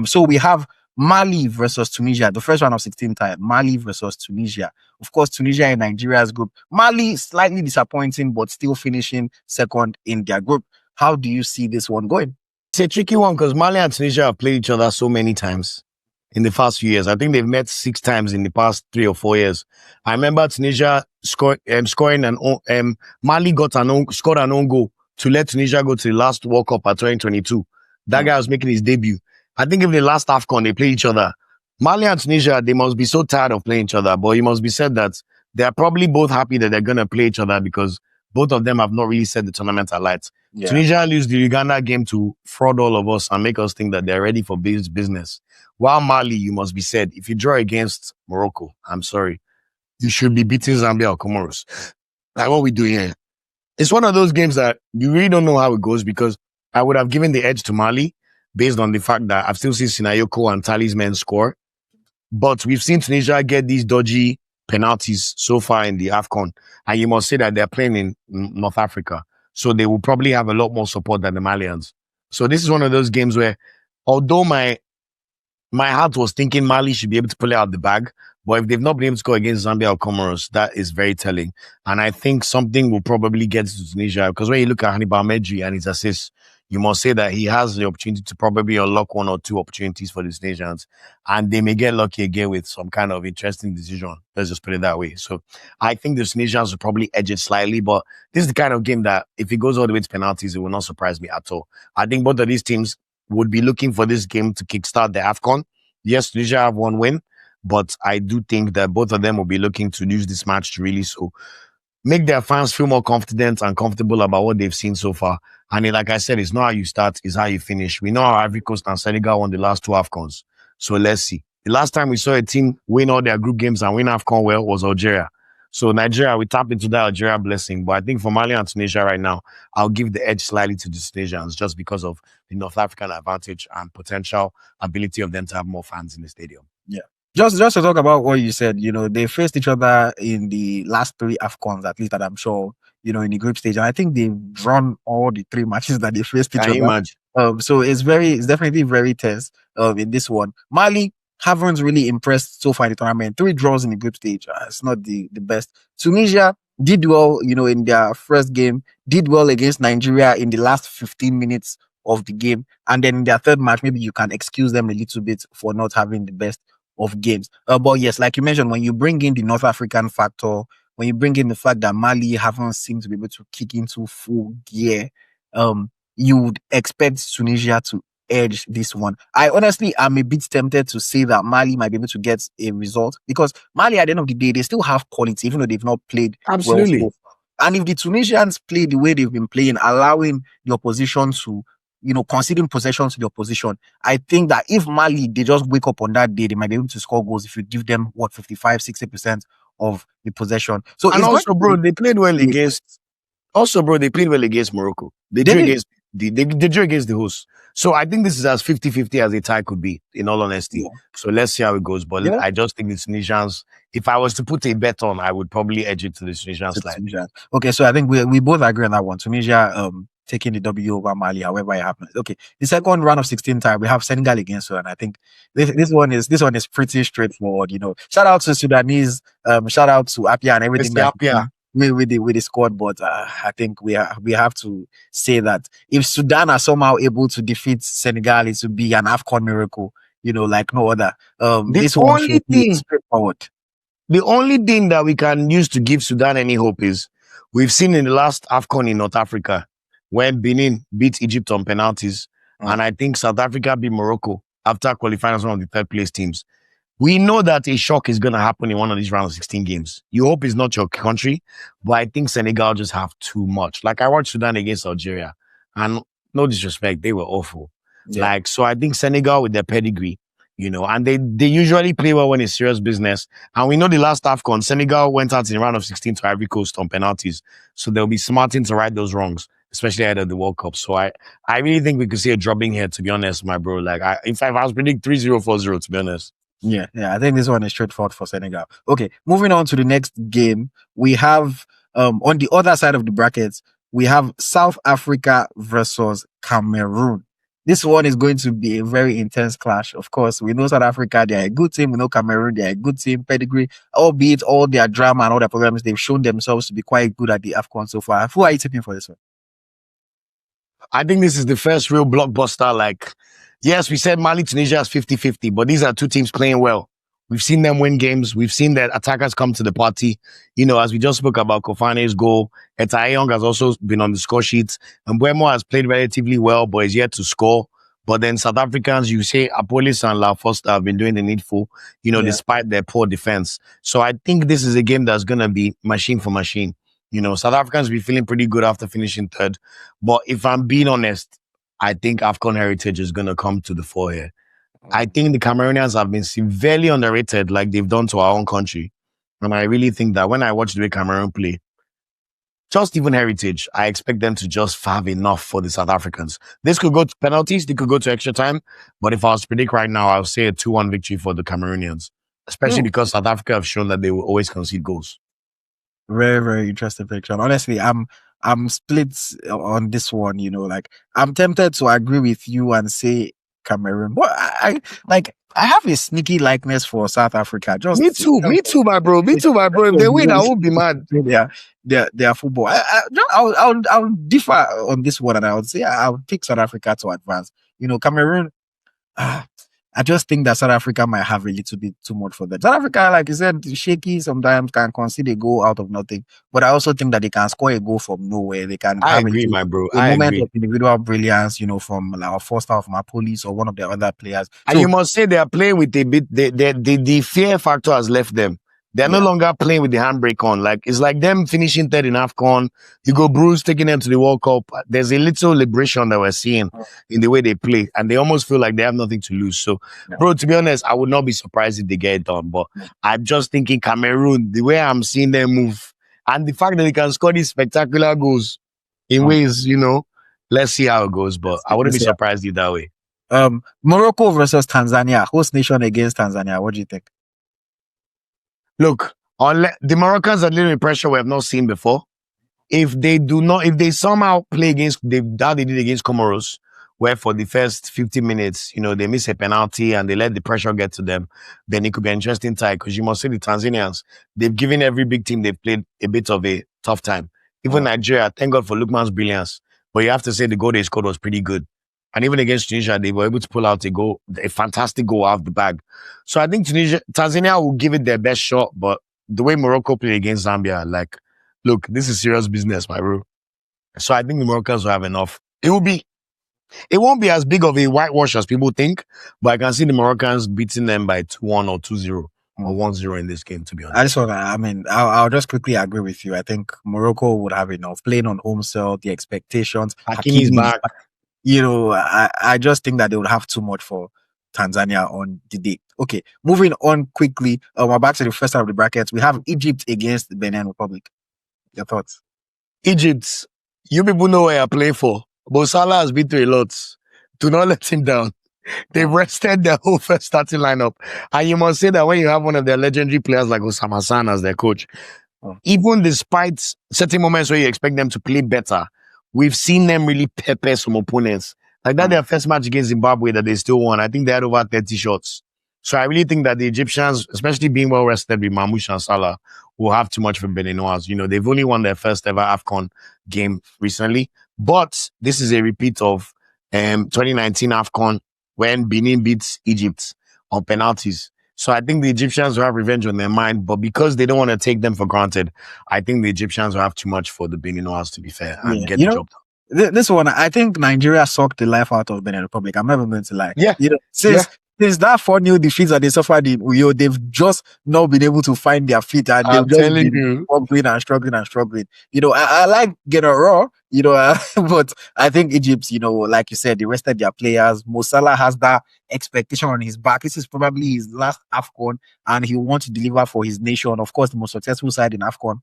So we have Mali versus Tunisia, the first round of 16 time. Mali versus Tunisia. Of course, Tunisia in Nigeria's group. Mali slightly disappointing, but still finishing second in their group. How do you see this one going? It's a tricky one because Mali and Tunisia have played each other so many times in the past few years. I think they've met 6 times in the past 3 or 4 years. I remember Tunisia scoring and Mali scored an own goal to let Tunisia go to the last World Cup at 2022. That guy was making his debut. I think in the last AFCON, they play each other. Mali and Tunisia, they must be so tired of playing each other, but it must be said that they're probably both happy that they're going to play each other because both of them have not really set the tournament alight. Yeah. Tunisia lose the Uganda game to fraud all of us and make us think that they're ready for business. While Mali, you must be said, if you draw against Morocco, I'm sorry, you should be beating Zambia or Comoros. Like what we do here. It's one of those games that you really don't know how it goes because I would have given the edge to Mali based on the fact that I've still seen Sinayoko and Talisman score. But we've seen Tunisia get these dodgy penalties so far in the AFCON. And you must say that they're playing in North Africa. So they will probably have a lot more support than the Malians. So this is one of those games where, although my heart was thinking Mali should be able to pull it out the bag, but if they've not been able to score against Zambia or Comoros, that is very telling. And I think something will probably get to Tunisia because when you look at Hannibal Medri and his assists, you must say that he has the opportunity to probably unlock 1 or 2 opportunities for these nations. And they may get lucky again with some kind of interesting decision. Let's just put it that way. So I think the Tunisians will probably edge it slightly, but this is the kind of game that if it goes all the way to penalties, it will not surprise me at all. I think both of these teams would be looking for this game to kickstart the AFCON. Yes, Tunisia have 1 win, but I do think that both of them will be looking to use this match to really make their fans feel more confident and comfortable about what they've seen so far. And like I said, it's not how you start, it's how you finish. We know how Ivory Coast and Senegal won the last 2 AFCONs. So let's see. The last time we saw a team win all their group games and win AFCON well was Algeria. So Nigeria, we tap into that Algeria blessing. But I think for Mali and Tunisia right now, I'll give the edge slightly to the Tunisians just because of the North African advantage and potential ability of them to have more fans in the stadium. Yeah. Just to talk about what you said, they faced each other in the last three AFCONs, at least that I'm sure, in the group stage. And I think they've drawn all the three matches that they faced each Can you other. imagine? So it's definitely very tense in this one. Mali haven't really impressed so far in the tournament. Three draws in the group stage. It's not the best. Tunisia did well, in their first game, did well against Nigeria in the last 15 minutes of the game. And then in their third match, maybe you can excuse them a little bit for not having the best of games. But yes, like you mentioned, when you bring in the North African factor, when you bring in the fact that Mali haven't seemed to be able to kick into full gear, you would expect Tunisia to edge this one. I honestly am a bit tempted to say that Mali might be able to get a result because Mali, at the end of the day, they still have quality, even though they've not played well so Absolutely. far. And if the Tunisians play the way they've been playing, allowing the opposition to, conceding possession to the opposition, I think that if Mali, they just wake up on that day, they might be able to score goals if you give them, 55, 60% of the possession. So And it's going also, to bro, they played well be, against. Also, bro, they played well against Morocco. They they drew did. against they drew against the host. So I think this is as 50-50 as a tie could be, in all honesty. Yeah. So let's see how it goes. But Yeah. I just think the Tunisians, if I was to put a bet on, I would probably edge it to the Tunisian side. Tunisia. Okay, so I think we both agree on that one. Tunisia taking the W over Mali, however it happens. Okay, the second round of 16 tie, we have Senegal against her, and I think this one is pretty straightforward. Shout out to Sudanese, shout out to Apia and everything Mr. that Apia. with the squad, but I think we have to say that if Sudan are somehow able to defeat Senegal, it would be an AFCON miracle. Like no other. This one should be straightforward. The only thing that we can use to give Sudan any hope is we've seen in the last AFCON in North Africa when Benin beat Egypt on penalties, and I think South Africa beat Morocco after qualifying as one of the third place teams. We know that a shock is going to happen in one of these round of 16 games. You hope it's not your country, but I think Senegal just have too much. Like I watched Sudan against Algeria, and no disrespect, they were awful. Yeah. So I think Senegal with their pedigree, and they usually play well when it's serious business. And we know the last AFCON, Senegal went out in the round of 16 to Ivory Coast on penalties. So they'll be smarting to right those wrongs, especially ahead of the World Cup. So I really think we could see a drubbing here, to be honest, my bro. Like in fact, I was predicting 3-0, 4-0, to be honest. Yeah, I think this one is straightforward for Senegal. Okay, moving on to the next game, we have on the other side of the brackets, we have South Africa versus Cameroon. This one is going to be a very intense clash. Of course, we know South Africa, they're a good team. We know Cameroon, they're a good team, pedigree, albeit all their drama and all their problems, they've shown themselves to be quite good at the AFCON so far. Who are you tipping for this one? I think this is the first real blockbuster. Like, yes, we said Mali, Tunisia is 50-50, but these are two teams playing well. We've seen them win games. We've seen that attackers come to the party. As we just spoke about Kofane's goal, Etayong has also been on the score sheet. And Mbeumo has played relatively well, but is yet to score. But then South Africans, you say Apolis and La Foster have been doing the needful, despite their poor defense. So I think this is a game that's going to be machine for machine. South Africans will be feeling pretty good after finishing third. But if I'm being honest, I think AFCON heritage is going to come to the fore here. I think the Cameroonians have been severely underrated like they've done to our own country. And I really think that when I watch the way Cameroon play, just even heritage, I expect them to just have enough for the South Africans. This could go to penalties, they could go to extra time. But if I was to predict right now, I'll say a 2-1 victory for the Cameroonians, especially because South Africa have shown that they will always concede goals. Very, very interesting picture. And honestly, I'm split on this one. Like I'm tempted to agree with you and say Cameroon, but I have a sneaky likeness for South Africa. Just me too, my bro. Me too, my bro. If they win, I won't be mad. Their football. I'll differ on this one, and I would say I'll pick South Africa to advance. Cameroon. I just think that South Africa might have a little bit too much for them. South Africa, like you said, shaky sometimes, can concede a goal out of nothing. But I also think that they can score a goal from nowhere. They can have my bro. a moment of individual brilliance, from like Foster of Police or one of the other players. And you must say they are playing with a bit, the fear factor has left them. They're no longer playing with the handbrake on. Like, it's like them finishing third in AFCON. Hugo Bruce taking them to the World Cup. There's a little liberation that we're seeing in the way they play. And they almost feel like they have nothing to lose. So, bro, to be honest, I would not be surprised if they get it done. But I'm just thinking Cameroon, the way I'm seeing them move, and the fact that they can score these spectacular goals in ways, let's see how it goes. But I wouldn't be surprised either way. Morocco versus Tanzania, host nation against Tanzania. What do you think? Look, the Moroccans are dealing with pressure we have not seen before. If they somehow play against how they did against Comoros, where for the first 50 minutes, they miss a penalty and they let the pressure get to them, then it could be an interesting tie because you must say the Tanzanians, they've given every big team they've played a bit of a tough time. Even Nigeria, thank God for Lukman's brilliance, but you have to say the goal they scored was pretty good. And even against Tunisia, they were able to pull out a fantastic goal out of the bag. So I think Tanzania will give it their best shot, but the way Morocco played against Zambia, like, look, this is serious business, my bro. So I think the Moroccans will have enough. It won't be as big of a whitewash as people think, but I can see the Moroccans beating them by 2-1 or 2-0 or 1-0 in this game, to be honest. I'll just quickly agree with you. I think Morocco would have enough playing on home soil, the expectations. Hakimi's back. I just think that they would have too much for Tanzania on the day. Okay, moving on quickly. We're back to the first half of the brackets. We have Egypt against the Benin Republic. Your thoughts? Egypt, you people know where I play for. But Salah has been through a lot. Do not let him down. They've rested their whole first starting lineup. And you must say that when you have one of their legendary players like Osama Hassan as their coach, even despite certain moments where you expect them to play better, we've seen them really pepper some opponents. Like that, their first match against Zimbabwe that they still won. I think they had over 30 shots. So I really think that the Egyptians, especially being well rested with Mamouche and Salah, will have too much for Beninois. They've only won their first ever AFCON game recently. But this is a repeat of 2019 AFCON when Benin beats Egypt on penalties. So I think the Egyptians will have revenge on their mind, but because they don't want to take them for granted, I think the Egyptians will have too much for the Beninois, to be fair, and get the job done. This one, I think Nigeria sucked the life out of Benin Republic. I'm never going to lie. Yeah. Since that 4-0 defeat that they suffered in Uyo, they've just not been able to find their feet and they've just been struggling and struggling. I like getting raw, but I think Egypt, like you said, they rested their players. Mo Salah has that expectation on his back. This is probably his last AFCON and he wants to deliver for his nation. Of course, the most successful side in AFCON.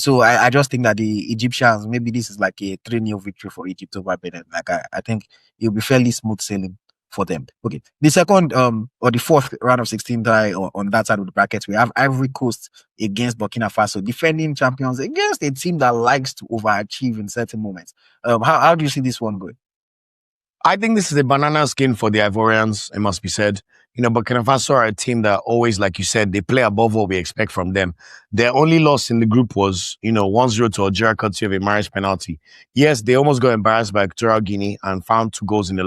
So I just think that the Egyptians, maybe this is like a 3-0 victory for Egypt over Benin. Like I think it'll be fairly smooth sailing for them. Okay. The second or the fourth round of 16 tie on that side of the brackets, we have Ivory Coast against Burkina Faso, defending champions against a team that likes to overachieve in certain moments. How do you see this one going? I think this is a banana skin for the Ivorians, it must be said. Burkina Faso are a team that always, like you said, they play above what we expect from them. Their only loss in the group was, 1-0 to Algeria, courtesy of a marriage penalty. Yes, they almost got embarrassed by Equatorial Guinea and found 2 goals in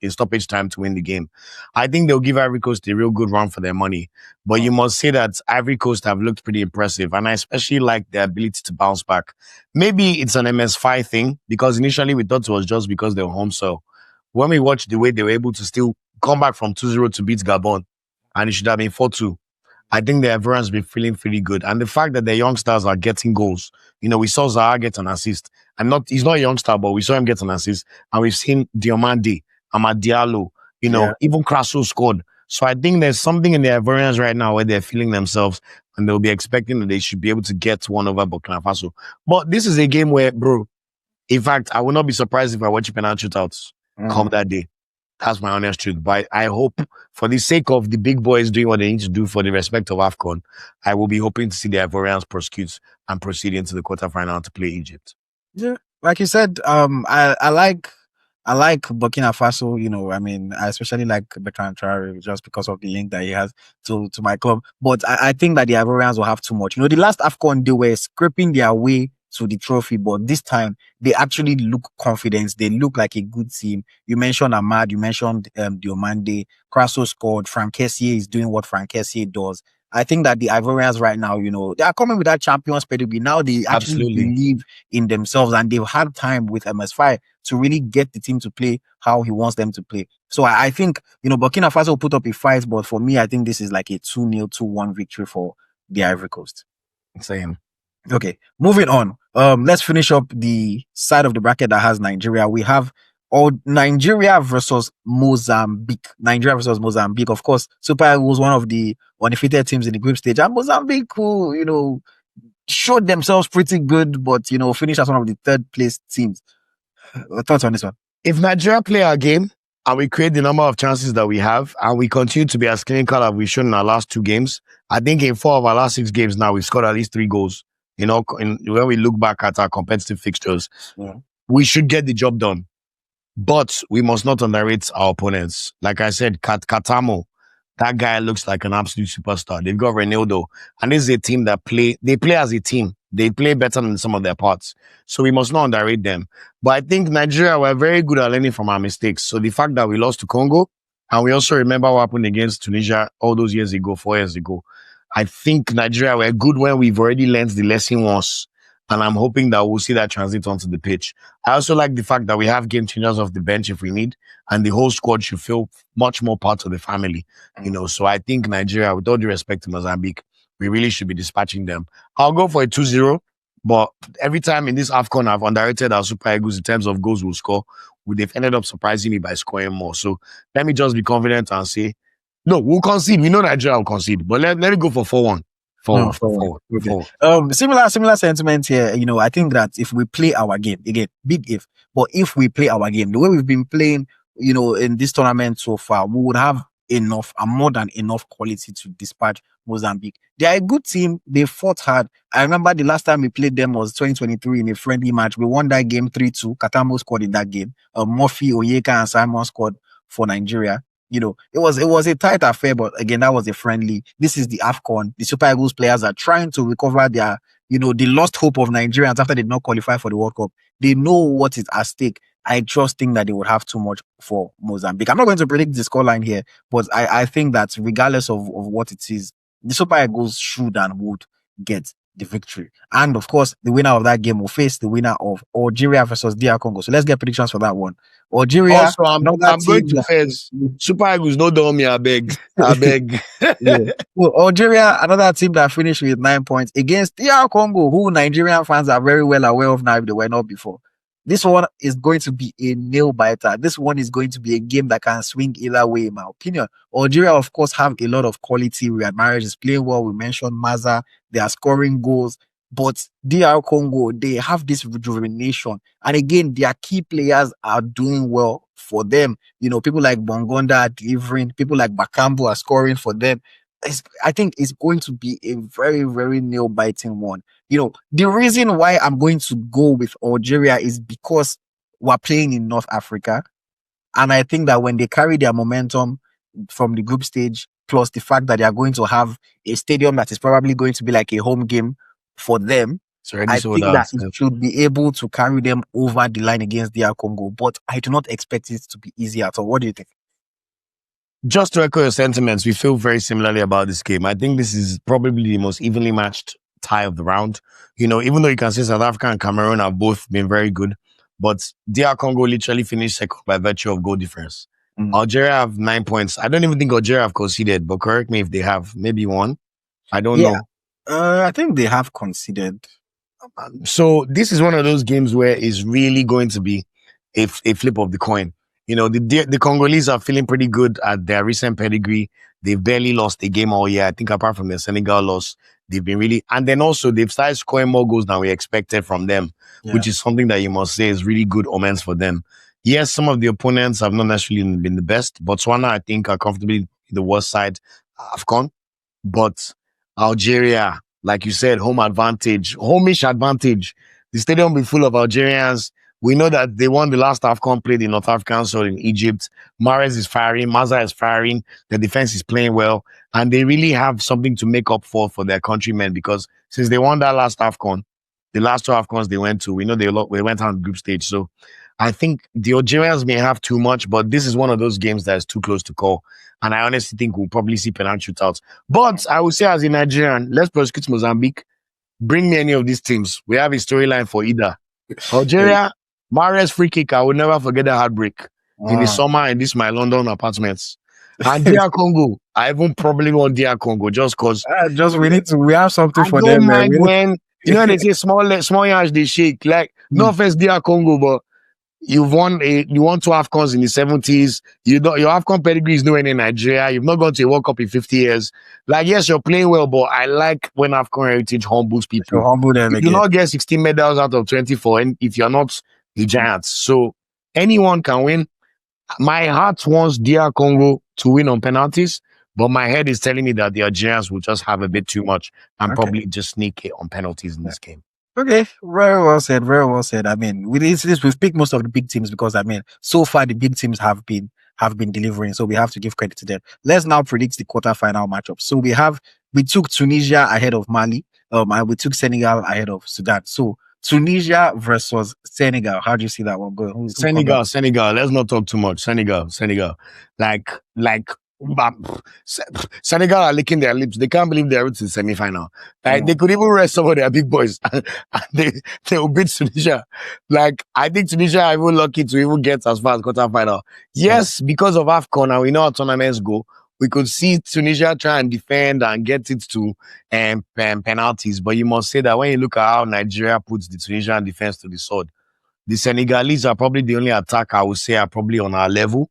stoppage time to win the game. I think they'll give Ivory Coast a real good run for their money. But you must say that Ivory Coast have looked pretty impressive, and I especially like their ability to bounce back. Maybe it's an MS5 thing, because initially we thought it was just because they were home soil. When we watched the way they were able to still come back from 2-0 to beat Gabon, and it should have been 4-2, I think the Everyone's been feeling pretty good. And the fact that the youngsters are getting goals, we saw Zaha get an assist. He's not a youngster, but we saw him get an assist. And we've seen Diomande, Amad Diallo, even Crasso scored. So I think there's something in the Ivorians right now where they're feeling themselves and they'll be expecting that they should be able to get one over Burkina Faso. But this is a game where, bro, in fact, I will not be surprised if I watch penalty shootouts come that day. That's my honest truth. But I hope, for the sake of the big boys doing what they need to do for the respect of AFCON, I will be hoping to see the Ivorians prosecute and proceed into the quarterfinal to play Egypt. Yeah, like you said, I like Burkina Faso. I especially like Bertrand Traore just because of the link that he has to my club. But I think that the Ivorians will have too much. The last AFCON, they were scraping their way to the trophy, but this time they actually look confident. They look like a good team. You mentioned Ahmad, you mentioned Diomande, Crasso scored, Franck Kessié is doing what Franck Kessié does. I think that the Ivorians right now, they are coming with that champions pedigree. Now they actually believe in themselves and they've had time with MS5 to really get the team to play how he wants them to play. So I think, Burkina Faso will put up a fight, but for me, I think this is like a 2-0, 2-1 victory for the Ivory Coast. Same. Okay, moving on. Let's finish up the side of the bracket that has Nigeria. We have Nigeria versus Mozambique. Nigeria versus Mozambique. Of course, Super was one of the undefeated teams in the group stage, and Mozambique, who showed themselves pretty good, but finished as one of the third place teams. Thoughts on this one? If Nigeria play our game, and we create the number of chances that we have, and we continue to be as clinical as we've shown in our last 2 games. I think in 4 of our last 6 games now, we've scored at least 3 goals. You know, when we look back at our competitive fixtures, we should get the job done. But we must not underrate our opponents. Like I said, Katamo, that guy looks like an absolute superstar. They've got Ronaldo, and this is a team that they play as a team. They play better than some of their parts. So we must not underrate them. But I think Nigeria were very good at learning from our mistakes. So the fact that we lost to Congo, and we also remember what happened against Tunisia all those years ago, 4 years ago. I think Nigeria were good when we've already learned the lesson once. And I'm hoping that we'll see that translate onto the pitch. I also like the fact that we have game changers off the bench if we need, and the whole squad should feel much more part of the family. You know, so I think Nigeria, with all due respect to Mozambique, we really should be dispatching them. I'll go for a 2-0, but every time in this AFCON, I've underrated our Super Eagles in terms of goals we'll score. They've ended up surprising me by scoring more. So let me just be confident and say, no, we'll concede. We know Nigeria will concede, but let me go for 4-1. Forward. Similar sentiment here. You know, I think that if we play our game, again, big if, but if we play our game, the way we've been playing, you know, in this tournament so far, we would have enough and more than enough quality to dispatch Mozambique. They are a good team. They fought hard. I remember the last time we played them was 2023 in a friendly match. We won that game 3-2. Katamo scored in that game. Murphy, Onyeka, and Simon scored for Nigeria. You know, it was a tight affair, but again, that was a friendly. This is the AFCON. The Super Eagles players are trying to recover their, you know, the lost hope of Nigerians after they did not qualify for the World Cup. They know what is at stake. I just think that they would have too much for Mozambique. I'm not going to predict the scoreline here, but I think that regardless of what it is, the Super Eagles should and would get the victory. And of course, the winner of that game will face the winner of Algeria versus DR Congo. So let's get predictions for that one. Algeria. Also, I'm going to face Super Eagles. No, don't me. I beg. Yeah. Well, Algeria, another team that finished with 9 points against DR Congo, who Nigerian fans are very well aware of now if they were not before. This one is going to be a nail biter. This one is going to be a game that can swing either way, in my opinion. Algeria, of course, have a lot of quality. Riyad Mahrez is playing well. We mentioned Maza. They are scoring goals. But DR Congo, they have this rejuvenation. And again, their key players are doing well for them. You know, people like Bongonda are delivering. People like Bakambu are scoring for them. I think it's going to be a very, very nail-biting one. You know, the reason why I'm going to go with Algeria is because we're playing in North Africa. And I think that when they carry their momentum from the group stage, plus the fact that they are going to have a stadium that is probably going to be like a home game for them, I think that it should be able to carry them over the line against DR Congo. But I do not expect it to be easy at all. What do you think? Just to echo your sentiments, we feel very similarly about this game. I think this is probably the most evenly matched tie of the round. You know, even though you can say South Africa and Cameroon have both been very good, but DR Congo literally finished second by virtue of goal difference. Algeria have 9 points. I don't even think Algeria have conceded, but correct me if they have. Maybe one. I don't know. I think they have conceded. So this is one of those games where it's really going to be a flip of the coin. You know, the Congolese are feeling pretty good at their recent pedigree. They've barely lost a game all year. I think apart from the Senegal loss, they've been really, and then also they've started scoring more goals than we expected from them, which is something that you must say is really good omens for them. Yes, some of the opponents have not necessarily been the best. Botswana, I think, are comfortably the worst side AFCON. But Algeria, like you said, home-ish advantage. The stadium will be full of Algerians. We know that they won the last AFCON played in North African soil in Egypt. Mahrez is firing. Maza is firing. The defense is playing well. And they really have something to make up for their countrymen because since they won that last AFCON, the last 2 AFCONs they went to, we know they went on the group stage. So I think the Algerians may have too much, but this is one of those games that is too close to call. And I honestly think we'll probably see penalty shootouts. But I would say as a Nigerian, let's prosecute Mozambique. Bring me any of these teams. We have a storyline for either. Algeria, Mahrez free kick. I will never forget that heartbreak in the summer in my London apartments. And DR Congo, I even probably want DR Congo just because. We have something for them. I don't mind when, you know, they say small yards, they shake. Like, no offense, DR Congo, but you won 2 AFCONs in the 70s. Your AFCON pedigree is nowhere in Nigeria. You've not gone to a World Cup in 50 years. Like, yes, you're playing well, but I like when AFCON heritage humbles people. You do not get 16 medals out of 24 and if you're not the Giants. So anyone can win. My heart wants DR Congo to win on penalties, but my head is telling me that the Algerians will just have a bit too much and Okay. probably just sneak it on penalties in this game. Okay, very well said. Very well said. I mean, with this we've picked most of the big teams because I mean, so far the big teams have been delivering, so we have to give credit to them. Let's now predict the quarterfinal matchup. So we took Tunisia ahead of Mali, and we took Senegal ahead of Sudan. So Tunisia versus Senegal. How do you see that one going? Who comes out? Senegal. Let's not talk too much. Senegal. Like Senegal are licking their lips. They can't believe they're reached the semi-final. Like they could even rest some of their big boys and they will beat Tunisia. Like I think Tunisia are even lucky to even get as far as quarterfinal. Yes, because of AFCON and we know how tournaments go, we could see Tunisia try and defend and get it to penalties. But you must say that when you look at how Nigeria puts the Tunisian defense to the sword, the Senegalese are probably the only attack I would say are probably on our level,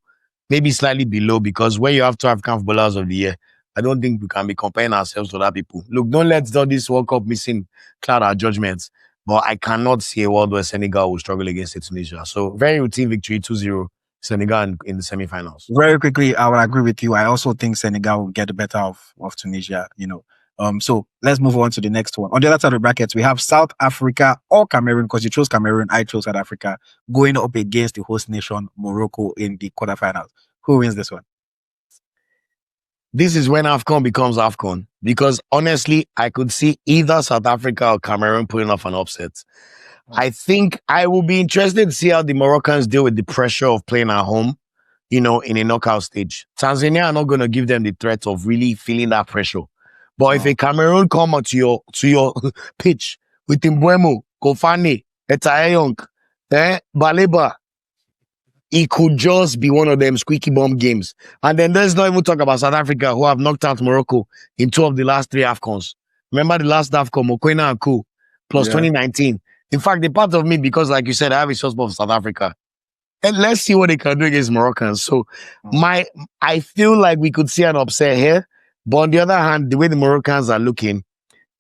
maybe slightly below, because when you have two African footballers of the year, I don't think we can be comparing ourselves to other people. Look, don't let all this World Cup missing cloud our judgments, but I cannot see a world where Senegal will struggle against Tunisia. So very routine victory, 2-0, Senegal in the semi-finals. Very quickly, I would agree with you. I also think Senegal will get the better of Tunisia, So let's move on to the next one. On the other side of the brackets, we have South Africa or Cameroon, because you chose Cameroon, I chose South Africa, going up against the host nation, Morocco, in the quarterfinals. Who wins this one? This is when AFCON becomes AFCON, because honestly, I could see either South Africa or Cameroon pulling off an upset. I think I will be interested to see how the Moroccans deal with the pressure of playing at home, in a knockout stage. Tanzania are not going to give them the threat of really feeling that pressure. But if a Cameroon come to your pitch with Mbeumo, Kofane, Etayong, Baleba, it could just be one of them squeaky bomb games. And then let's not even talk about South Africa, who have knocked out Morocco in 2 of the last 3 AFCONs. Remember the last AFCON, Mokoena and Co. plus 2019. In fact, the part of me, because like you said, I have a soft spot for South Africa. And let's see what they can do against Moroccans. So I feel like we could see an upset here. But on the other hand, the way the Moroccans are looking,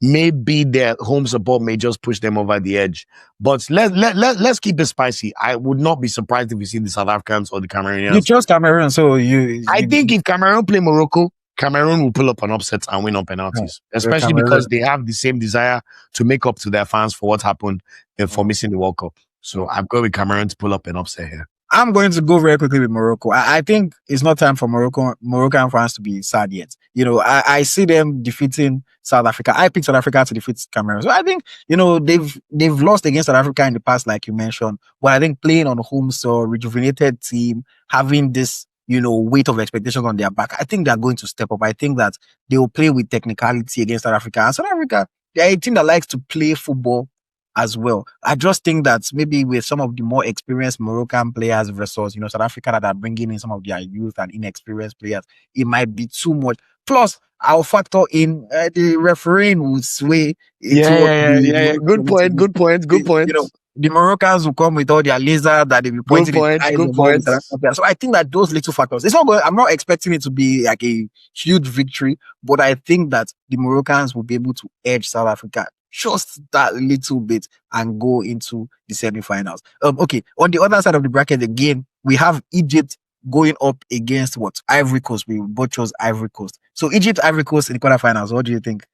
maybe their home support may just push them over the edge. But let's keep it spicy. I would not be surprised if we see the South Africans or the Cameroonians. You chose Cameroon, so I think if Cameroon play Morocco, Cameroon will pull up an upset and win on penalties, especially because they have the same desire to make up to their fans for what happened for missing the World Cup. So I'm going with Cameroon to pull up an upset here. I'm going to go very quickly with Morocco. I think it's not time for Moroccan fans to be sad yet. I see them defeating South Africa. I picked South Africa to defeat Cameroon. So I think, they've lost against South Africa in the past, like you mentioned. But I think playing on home soil, rejuvenated team, having this, weight of expectations on their back, I think they're going to step up. I think that they will play with technicality against South Africa. And South Africa, they're a team that likes to play football as well. I just think that maybe with some of the more experienced Moroccan players versus, South Africa that are bringing in some of their youth and inexperienced players, it might be too much. Plus, I'll factor in the refereeing will sway. Good point. The Moroccans will come with all their lasers that they will point in the eyes of all the South African players. So I think that those little factors, I'm not expecting it to be like a huge victory, but I think that the Moroccans will be able to edge South Africa just that little bit and go into the semifinals. Okay, on the other side of the bracket again, we have Egypt going up against Ivory Coast. We both chose Ivory Coast. So Egypt, Ivory Coast in the quarterfinals. What do you think?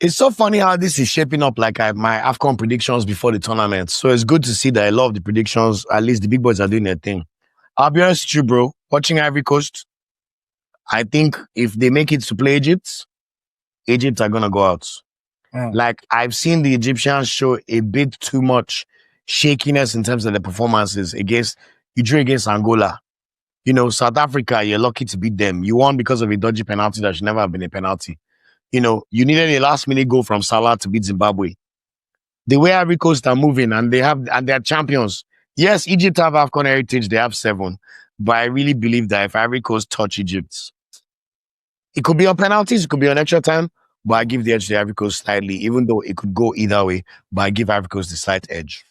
It's so funny how this is shaping up like my AFCON predictions before the tournament. So it's good to see that a lot of the predictions, at least the big boys, are doing their thing. I'll be honest with you, bro. Watching Ivory Coast, I think if they make it to play Egypt are going to go out. Like, I've seen the Egyptians show a bit too much shakiness in terms of their performances you drew against Angola. South Africa, you're lucky to beat them. You won because of a dodgy penalty that should never have been a penalty. You needed a last-minute goal from Salah to beat Zimbabwe. The way Ivory Coast are moving and they're champions. Yes, Egypt have AFCON heritage. They have 7. But I really believe that if Ivory Coast touch Egypt, it could be on penalties, it could be on extra time, but I give the edge to Ivory Coast slightly, even though it could go either way, but I give Ivory Coast the slight edge.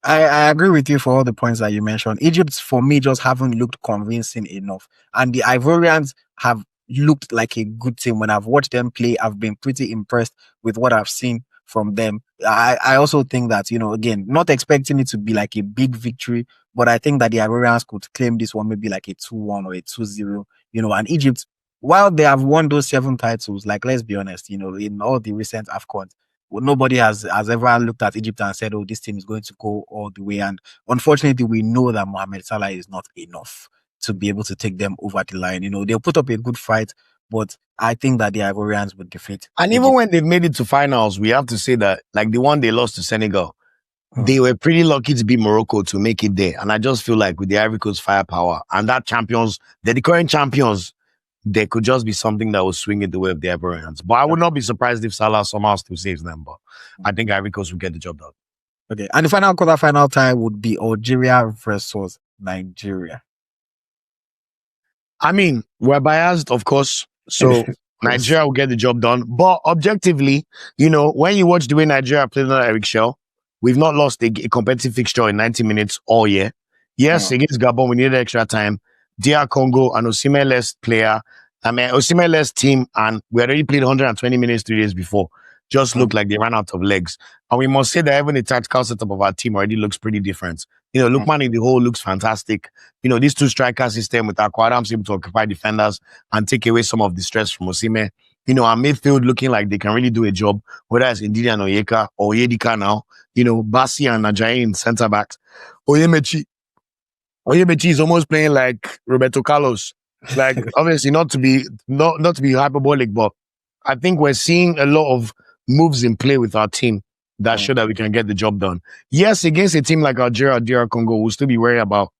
I agree with you for all the points that you mentioned. Egypt, for me, just haven't looked convincing enough. And the Ivorians have looked like a good team. When I've watched them play, I've been pretty impressed with what I've seen from them. I also think that, again, not expecting it to be like a big victory, but I think that the Ivorians could claim this one maybe like a 2-1 or a 2-0, and Egypt, while they have won those 7 titles, like, let's be honest, in all the recent AFCON, nobody has ever looked at Egypt and said, oh, this team is going to go all the way. And unfortunately, we know that Mohamed Salah is not enough to be able to take them over the line. They'll put up a good fight, but I think that the Ivorians would defeat And Egypt. even when they've made it to finals, we have to say that, like the one they lost to Senegal, they were pretty lucky to beat Morocco to make it there. And I just feel like with the Ivory Coast firepower and that they're the current champions, there could just be something that will swing it the way of the Ivorians. But I would not be surprised if Salah somehow still saves them. But I think Ivory Coast will get the job done. Okay. And the final quarterfinal tie would be Algeria versus Nigeria. I mean, we're biased, of course. So Nigeria will get the job done. But objectively, when you watch the way Nigeria played on Eric Shell, we've not lost a competitive fixture in 90 minutes all year. Yes, against Gabon, we needed extra time. DR Congo, an Osimhen-less player. Osimhen-less team, and we already played 120 minutes 3 days before. Just looked like they ran out of legs. And we must say that even the tactical setup of our team already looks pretty different. Lookman in the hole looks fantastic. This 2-striker system with Akwa Adams able to occupy defenders and take away some of the stress from Osimhen. Our midfield looking like they can really do a job, whether it's Ndidi and Oyeka or Oyedika now. Basi and Ajayi in centre backs. Oyemechi is almost playing like Roberto Carlos. Like, obviously not to be hyperbolic, but I think we're seeing a lot of moves in play with our team that show that we can get the job done. Yes, against a team like Algeria or DR Congo, we'll still be worried about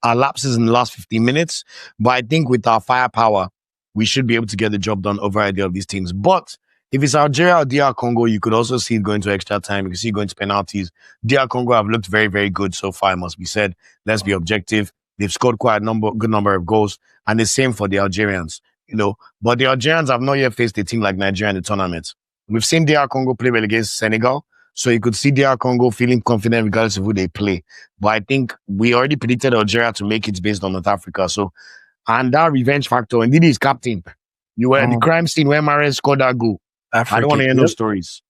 our lapses in the last 15 minutes. But I think with our firepower, we should be able to get the job done over either of these teams. But if it's Algeria or DR Congo, you could also see it going to extra time. You can see it going to penalties. DR Congo have looked very, very good so far, it must be said. Let's be objective. They've scored quite a good number of goals. And the same for the Algerians, But the Algerians have not yet faced a team like Nigeria in the tournament. We've seen DR Congo play well against Senegal. So you could see DR Congo feeling confident regardless of who they play. But I think we already predicted Algeria to make it based on North Africa. So, and that revenge factor, indeed, is captain. You were at the crime scene where Mahrez scored that goal. I don't want to hear no stories.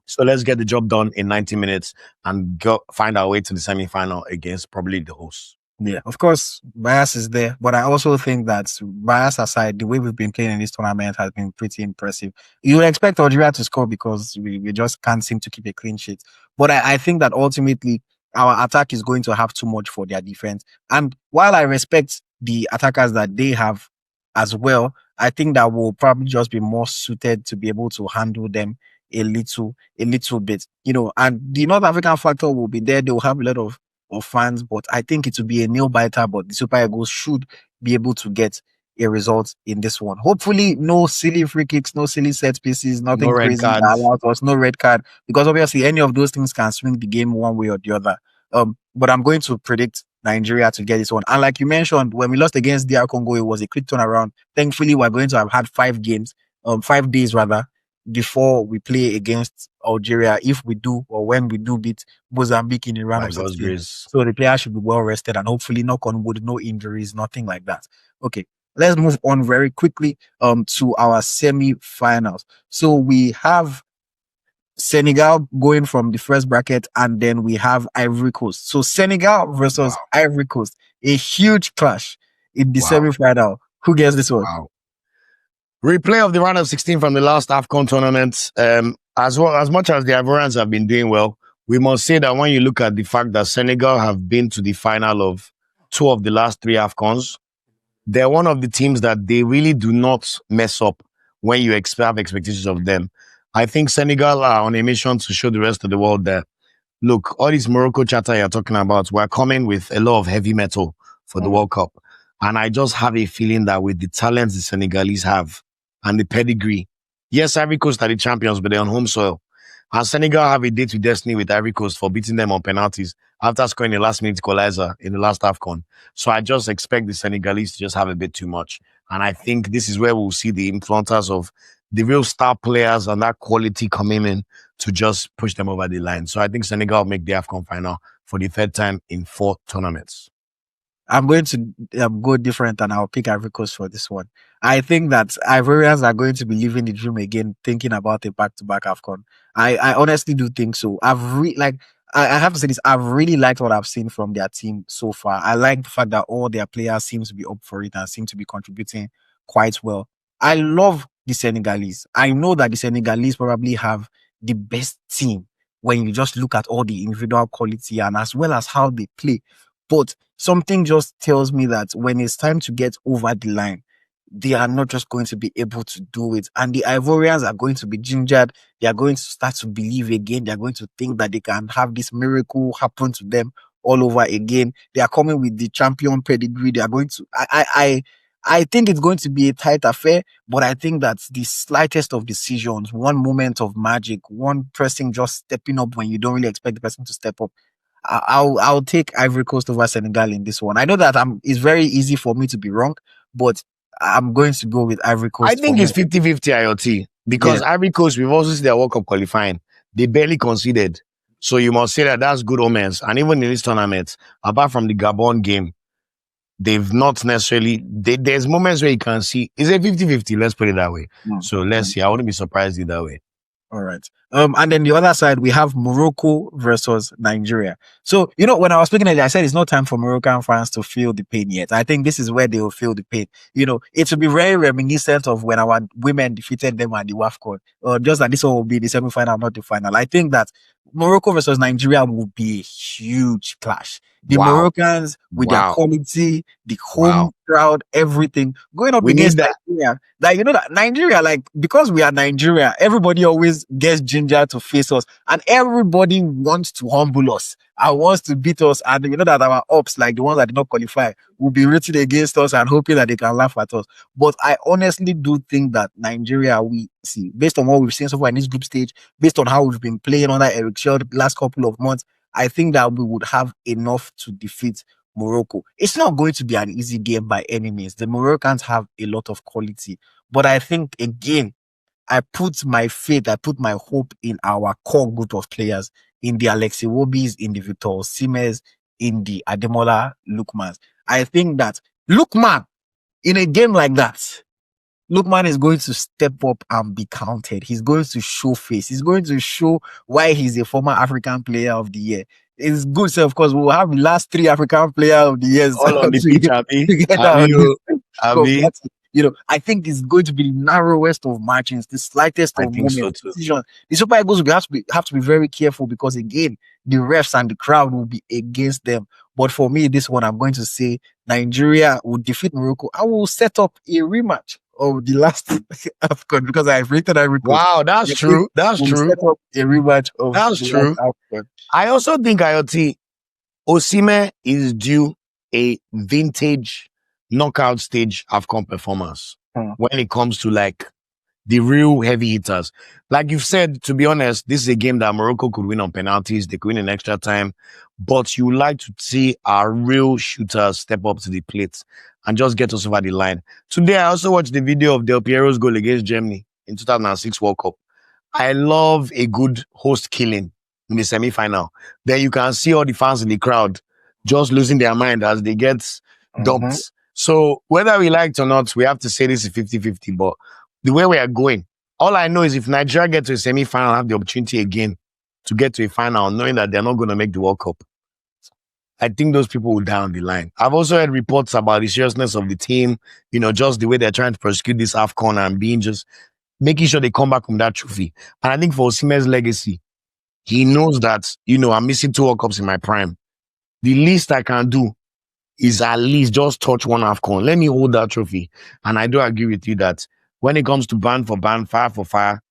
So let's get the job done in 90 minutes and find our way to the semi-final against probably the hosts. Yeah, of course, bias is there, but I also think that, bias aside, the way we've been playing in this tournament has been pretty impressive. You would expect Algeria to score because we just can't seem to keep a clean sheet. But I think that ultimately our attack is going to have too much for their defense. And while I respect the attackers that they have as well, I think that we'll probably just be more suited to be able to handle them a little bit, and the North African factor will be there. They will have a lot of fans, but I think it will be a nail biter. But the Super Eagles should be able to get a result in this one. Hopefully, no silly free kicks, no silly set pieces, nothing crazy that allows us, no red card, because obviously any of those things can swing the game one way or the other. But I'm going to predict Nigeria to get this one. And like you mentioned, when we lost against DR Congo, it was a quick turnaround. Thankfully, we're going to have had 5 days rather, before we play against Algeria, if we do or when we do beat Mozambique in the round of 16. So the players should be well rested and hopefully, knock on wood, no injuries, nothing like that. Okay, let's move on very quickly to our semi-finals. So we have Senegal going from the first bracket, and then we have Ivory Coast. So Senegal versus Ivory Coast, a huge clash in the semi-final. Who gets this one? Replay of the round of 16 from the last AFCON tournament. As much as the Ivorians have been doing well, we must say that when you look at the fact that Senegal have been to the final of 2 of the last 3 AFCONs, they're one of the teams that they really do not mess up when you have expectations of them. I think Senegal are on a mission to show the rest of the world that, look, all this Morocco chatter you're talking about, we're coming with a lot of heavy metal for the World Cup. And I just have a feeling that with the talents the Senegalese have and the pedigree, yes, Ivory Coast are the champions, but they're on home soil. And Senegal have a date with destiny with Ivory Coast for beating them on penalties after scoring a last-minute equalizer in the last AFCON. So I just expect the Senegalese to just have a bit too much. And I think this is where we'll see the influencers of the real star players and that quality coming in to just push them over the line. So I think Senegal will make the AFCON final for the 3rd time in 4 tournaments. I'm going to go different, and I'll pick Ivory Coast for this one. I think that Ivorians are going to be living the dream again, thinking about a back-to-back AFCON. I honestly do think so. I have to say this. I've really liked what I've seen from their team so far. I like the fact that all their players seem to be up for it and seem to be contributing quite well. I love the Senegalese. I know that the Senegalese probably have the best team when you just look at all the individual quality and as well as how they play. But something just tells me that when it's time to get over the line, they are not just going to be able to do it. And the Ivorians are going to be gingered. They are going to start to believe again. They are going to think that they can have this miracle happen to them all over again. They are coming with the champion pedigree. They are going to, I think it's going to be a tight affair, but I think that the slightest of decisions, one moment of magic, one person just stepping up when you don't really expect the person to step up, I'll take Ivory Coast over Senegal in this one. I know that it's very easy for me to be wrong, but I'm going to go with Ivory I Coast for think me. it's 50-50 IoT because Yeah. Ivory Coast, we've also seen their World Cup qualifying. They barely conceded. So you must say that that's good omens. And even in this tournament, apart from the Gabon game, they've not necessarily, there's moments where you can see, it's a 50-50, let's put it that way. So let's see. I wouldn't be surprised either way. All right. And then the other side, we have Morocco versus Nigeria. So, when I was speaking earlier, I said it's not time for Moroccan fans to feel the pain yet. I think this is where they will feel the pain. It will be very reminiscent of when our women defeated them at the WAFCON. Just that this one will be the semi-final, not the final. I think that Morocco versus Nigeria will be a huge clash. The Moroccans, with their quality, the home crowd, everything, going up against Nigeria. That Nigeria, because we are Nigeria, everybody always gets ginger to face us, and everybody wants to humble us and wants to beat us. And that our ops, like the ones that did not qualify, will be rooting against us and hoping that they can laugh at us. But I honestly do think that Nigeria, we see, based on what we've seen so far in this group stage, based on how we've been playing under Eric Shaw the last couple of months, I think that we would have enough to defeat Morocco. It's not going to be an easy game by any means. The Moroccans have a lot of quality. But I think, again, I put my faith, I put my hope in our core group of players, in the Alexi Wobis, in the Victor Osimhen, in the Ademola Lookmans. I think that Lookman, in a game like that, Lookman is going to step up and be counted. He's going to show face. He's going to show why he's a former African Player of the Year. It's good, so of course we'll have the last 3 African Player of the Years all on the pitch, Abi. I think it's going to be the narrowest of margins, the slightest of moments. So the Super Eagles will have to be very careful because, again, the refs and the crowd will be against them. But for me, this one, I'm going to say Nigeria will defeat Morocco. I will set up a rematch of the last AFCON because I've rated Ivory Coast. Wow, that's true. That's true. Set up a rematch of that's true. AFCON. I also think IoT Osimhen is due a vintage knockout stage AFCON performance when it comes to the real heavy hitters. Like you've said, to be honest, this is a game that Morocco could win on penalties. They could win in extra time. But you like to see our real shooters step up to the plate and just get us over the line. Today, I also watched the video of Del Piero's goal against Germany in 2006 World Cup. I love a good host killing in the semi-final. Then you can see all the fans in the crowd just losing their mind as they get dumped. So whether we like it or not, we have to say this is 50-50. But the way we are going, all I know is if Nigeria get to a semi-final, have the opportunity again to get to a final, knowing that they're not going to make the World Cup, I think those people will die on the line. I've also heard reports about the seriousness of the team, just the way they're trying to prosecute this AFCON and just making sure they come back from that trophy. And I think for Osimhen's legacy, he knows that, I'm missing 2 World Cups in my prime. The least I can do is at least just touch one AFCON. Let me hold that trophy. And I do agree with you that when it comes to band for band, fire for fire,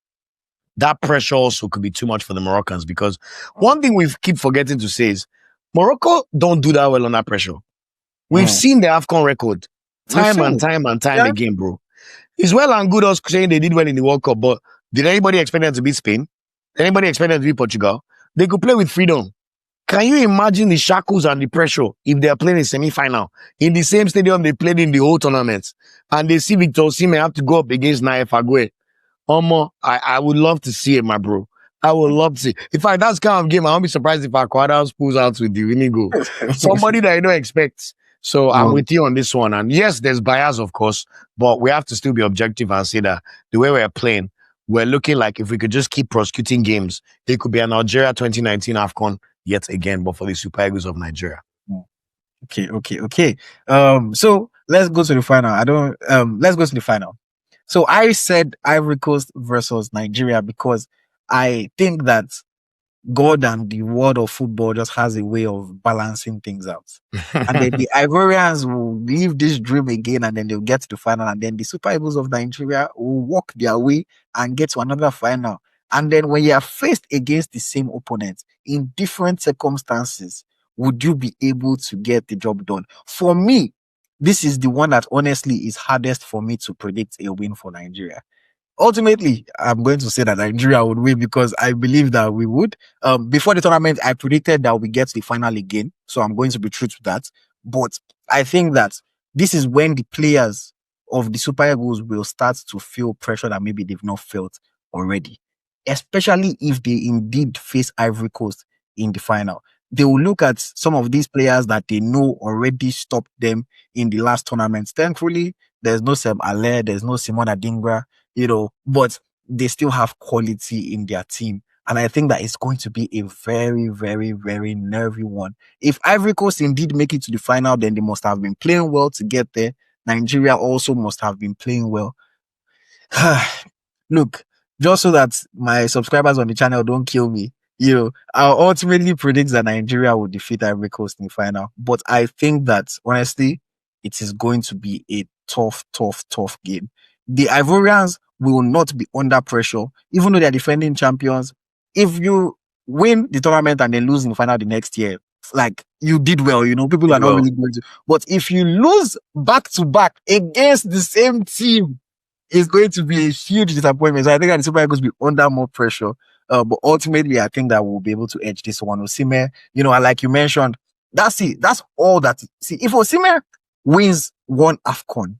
that pressure also could be too much for the Moroccans because one thing we keep forgetting to say is Morocco don't do that well under pressure. We've seen the AFCON record time and time again, bro. It's well and good us saying they did well in the World Cup, but did anybody expect them to beat Spain? Did anybody expect them to beat Portugal? They could play with freedom. Can you imagine the shackles and the pressure if they are playing a semi-final in the same stadium they played in the whole tournament and they see Victor Osimhen have to go up against Naif Agüe? I would love to see it, my bro. I would love to see. In fact, that's kind of game. I won't be surprised if Aquada's pulls out with the winning goal. Somebody that I don't expect. So I'm with you on this one. And yes, there's bias, of course, but we have to still be objective and say that the way we're playing, we're looking like if we could just keep prosecuting games, it could be an Algeria 2019 AFCON yet again, but for the Super Eagles of Nigeria. Okay. So let's go to the final. Let's go to the final. So I said Ivory Coast versus Nigeria because I think that God and the world of football just has a way of balancing things out. And then the Ivorians will leave this dream again, and then they'll get to the final, and then the Super Eagles of Nigeria will walk their way and get to another final. And then when you are faced against the same opponent in different circumstances, would you be able to get the job done? For me, this is the one that honestly is hardest for me to predict a win for Nigeria. Ultimately, I'm going to say that Nigeria would win because I believe that we would. Before the tournament, I predicted that we get to the final again. So I'm going to be true to that. But I think that this is when the players of the Super Eagles will start to feel pressure that maybe they've not felt already. Especially if they indeed face Ivory Coast in the final. They will look at some of these players that they know already stopped them in the last tournaments. Thankfully, there's no Sem Ale, there's no Simon Adingra, but they still have quality in their team. And I think that it's going to be a very, very, very nervy one. If Ivory Coast indeed make it to the final, then they must have been playing well to get there. Nigeria also must have been playing well. Look, just so that my subscribers on the channel don't kill me, I'll ultimately predict that Nigeria will defeat Ivory Coast in the final. But I think that, honestly, it is going to be a tough game. The Ivorians will not be under pressure, even though they're defending champions. If you win the tournament and then lose in the final the next year, like, you did well, people are not really going to. But if you lose back to back against the same team, it's going to be a huge disappointment. So I think that the Super Eagles will be under more pressure. But ultimately, I think that we'll be able to edge this one. Osimhen, and like you mentioned, that's it. That's all that. See, if Osimhen wins one AFCON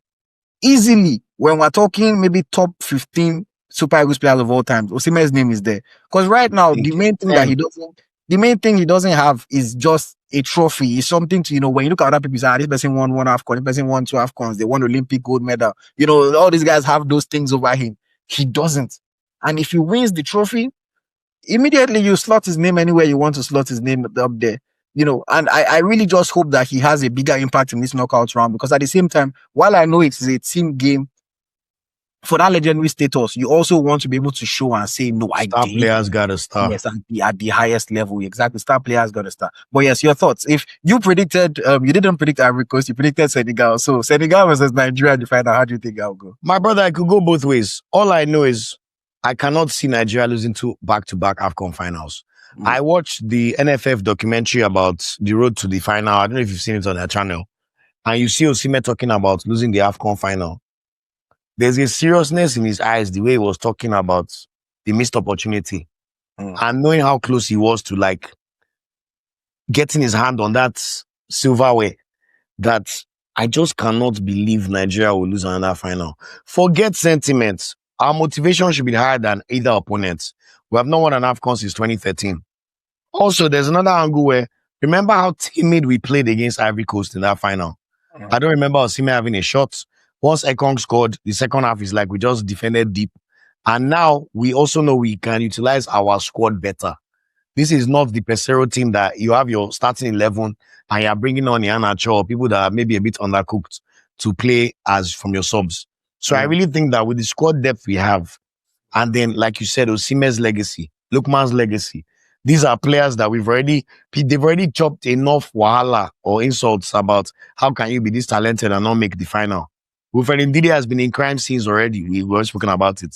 easily, when we're talking maybe top 15 Super Eagles players of all time, Osimhen's name is there. Because right now, the main thing he doesn't have is just a trophy. It's something to, when you look at other people, say, this person won one AFCON, this person won two AFCONs, they won Olympic gold medal. All these guys have those things over him. He doesn't. And if he wins the trophy, immediately you slot his name anywhere you want to slot his name up there. And I really just hope that he has a bigger impact in this knockout round, because at the same time, while I know it's a team game, for that legendary status, you also want to be able to show and say, no, Star players got to start. Yes, at the highest level. Exactly. Star players got to start. But yes, your thoughts. If you predicted, you didn't predict Ivory Coast, you predicted Senegal. So Senegal versus Nigeria in the final, how do you think that'll go? My brother, I could go both ways. All I know is I cannot see Nigeria losing two back-to-back AFCON finals. I watched the NFF documentary about the road to the final. I don't know if you've seen it on their channel. And you see Osimhen talking about losing the AFCON final. There's a seriousness in his eyes, the way he was talking about the missed opportunity. And knowing how close he was to getting his hand on that silverware, that I just cannot believe Nigeria will lose another final. Forget sentiments. Our motivation should be higher than either opponent. We have not won an AFCON since 2013. Also, there's another angle where, remember how timid we played against Ivory Coast in that final? I don't remember Osimhen having a shot. Once Ekong scored, the second half is like we just defended deep. And now we also know we can utilize our squad better. This is not the Pesero team that you have your starting 11 and you're bringing on Iheanacho or people that are maybe a bit undercooked to play as from your subs. So I really think that with the squad depth we have, and then, like you said, Osimhen's legacy, Lookman's legacy, these are players that they've already chopped enough wahala or insults about how can you be this talented and not make the final. Wilfred Ndidi has been in crime scenes already. We've spoken about it.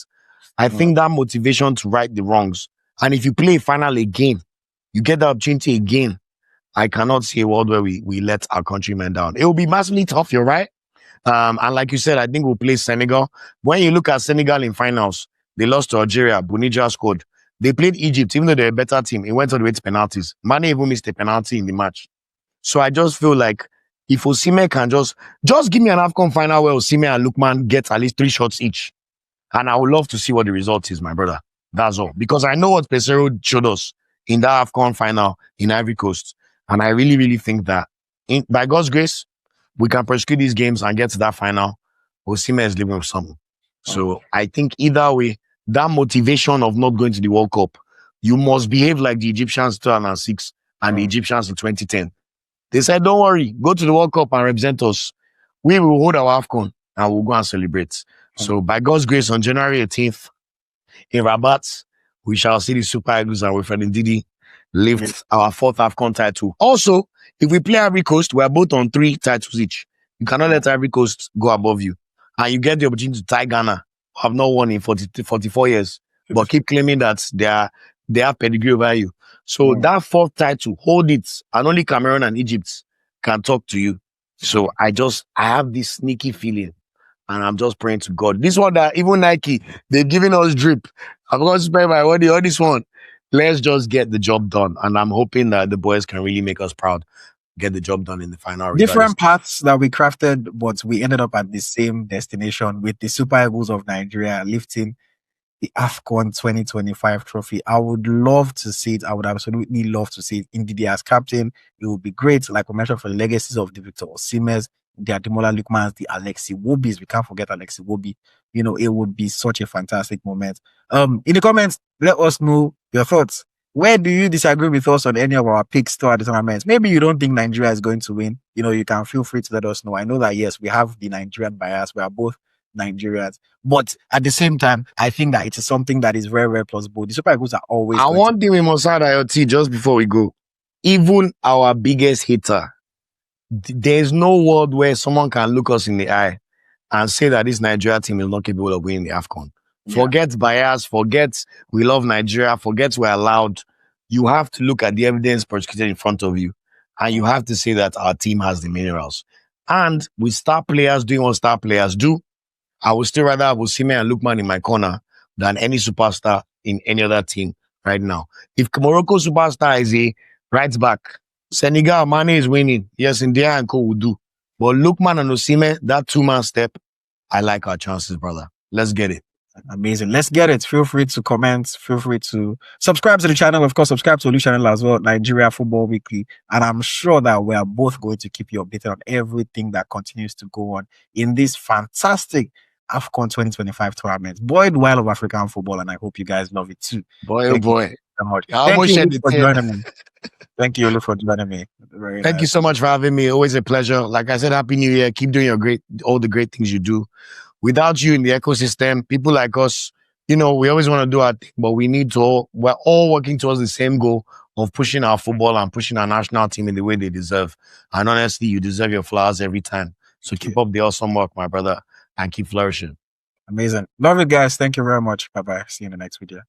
I think that motivation to right the wrongs. And if you play final again, you get the opportunity again. I cannot see a world where we let our countrymen down. It will be massively tough, you're right. And like you said, I think we'll play Senegal. When you look at Senegal in finals, they lost to Algeria. Bonija scored. They played Egypt, even though they're a better team. It went all the way to penalties. Mane even missed a penalty in the match. So I just feel like if Osimhen can just give me an AFCON final where Osimhen and Lookman get at least 3 shots each. And I would love to see what the result is, my brother. That's all. Because I know what Pesero showed us in that AFCON final in Ivory Coast. And I really, really think that by God's grace, we can prosecute these games and get to that final, Osimhen is living with something. So I think either way, that motivation of not going to the World Cup, you must behave like the Egyptians in 2006 and the Egyptians in 2010. They said, don't worry, go to the World Cup and represent us. We will hold our AFCON and we'll go and celebrate. So by God's grace, on January 18th in Rabat, we shall see the Super Eagles and Wilfred Ndidi lift our 4th AFCON title. Also, if we play Ivory Coast, we are both on 3 titles each. You cannot let Ivory Coast go above you. And you get the opportunity to tie Ghana, who have not won in 44 years, but keep claiming that they have pedigree over you. So that 4th title, hold it. And only Cameroon and Egypt can talk to you. So I have this sneaky feeling. And I'm just praying to God. This one that even Nike, they've given us drip. I'm going to spend my money on this one. Let's just get the job done. And I'm hoping that the boys can really make us proud. Get the job done in the final. Different paths that we crafted, but we ended up at the same destination with the Super Eagles of Nigeria lifting the AFCON 2025 trophy. I would love to see it. I would absolutely love to see it. Indeed, as captain, it would be great. Like we mentioned, for the legacies of the Victor Osimhen, the Ademola Lookmans, the Alexi Wobis. We can't forget Alexi Wobi. It would be such a fantastic moment. In the comments, let us know your thoughts. Where do you disagree with us on any of our picks throughout the tournament? Maybe you don't think Nigeria is going to win. You can feel free to let us know. I know that, yes, we have the Nigerian bias. We are both Nigerians. But at the same time, I think that it is something that is very, very plausible. The Super Eagles are always. And one thing we must add, AyoT, just before we go, even our biggest hater, there's no world where someone can look us in the eye and say that this Nigeria team is not capable of winning the AFCON. Yeah. Forget bias, forget we love Nigeria, forget we're allowed. You have to look at the evidence prosecuted in front of you, and you have to say that our team has the minerals. And with star players doing what star players do, I would still rather have Osimhen and Lookman in my corner than any superstar in any other team right now. If Morocco superstar is a right back, Senegal, Mane is winning. Yes, India and Co will do. But Lookman and Osimhen, that 2-man step, I like our chances, brother. Let's get it. Amazing. Let's get it. Feel free to comment. Feel free to subscribe to the channel. Of course, subscribe to the channel as well, Nigeria Football Weekly. And I'm sure that we are both going to keep you updated on everything that continues to go on in this fantastic AFCON 2025 tournament. Boy, the wild of African football, and I hope you guys love it too. Boy, oh boy. Thank you for joining me. Thank you, Olu, for joining me. Thank you so much for having me. Always a pleasure. Like I said, Happy New Year. Keep doing all the great things you do. Without you in the ecosystem, people like us, we always want to do our thing, but we're all working towards the same goal of pushing our football and pushing our national team in the way they deserve. And honestly, you deserve your flowers every time. So keep up the awesome work, my brother, and keep flourishing. Amazing. Love it, guys. Thank you very much. Bye-bye. See you in the next video.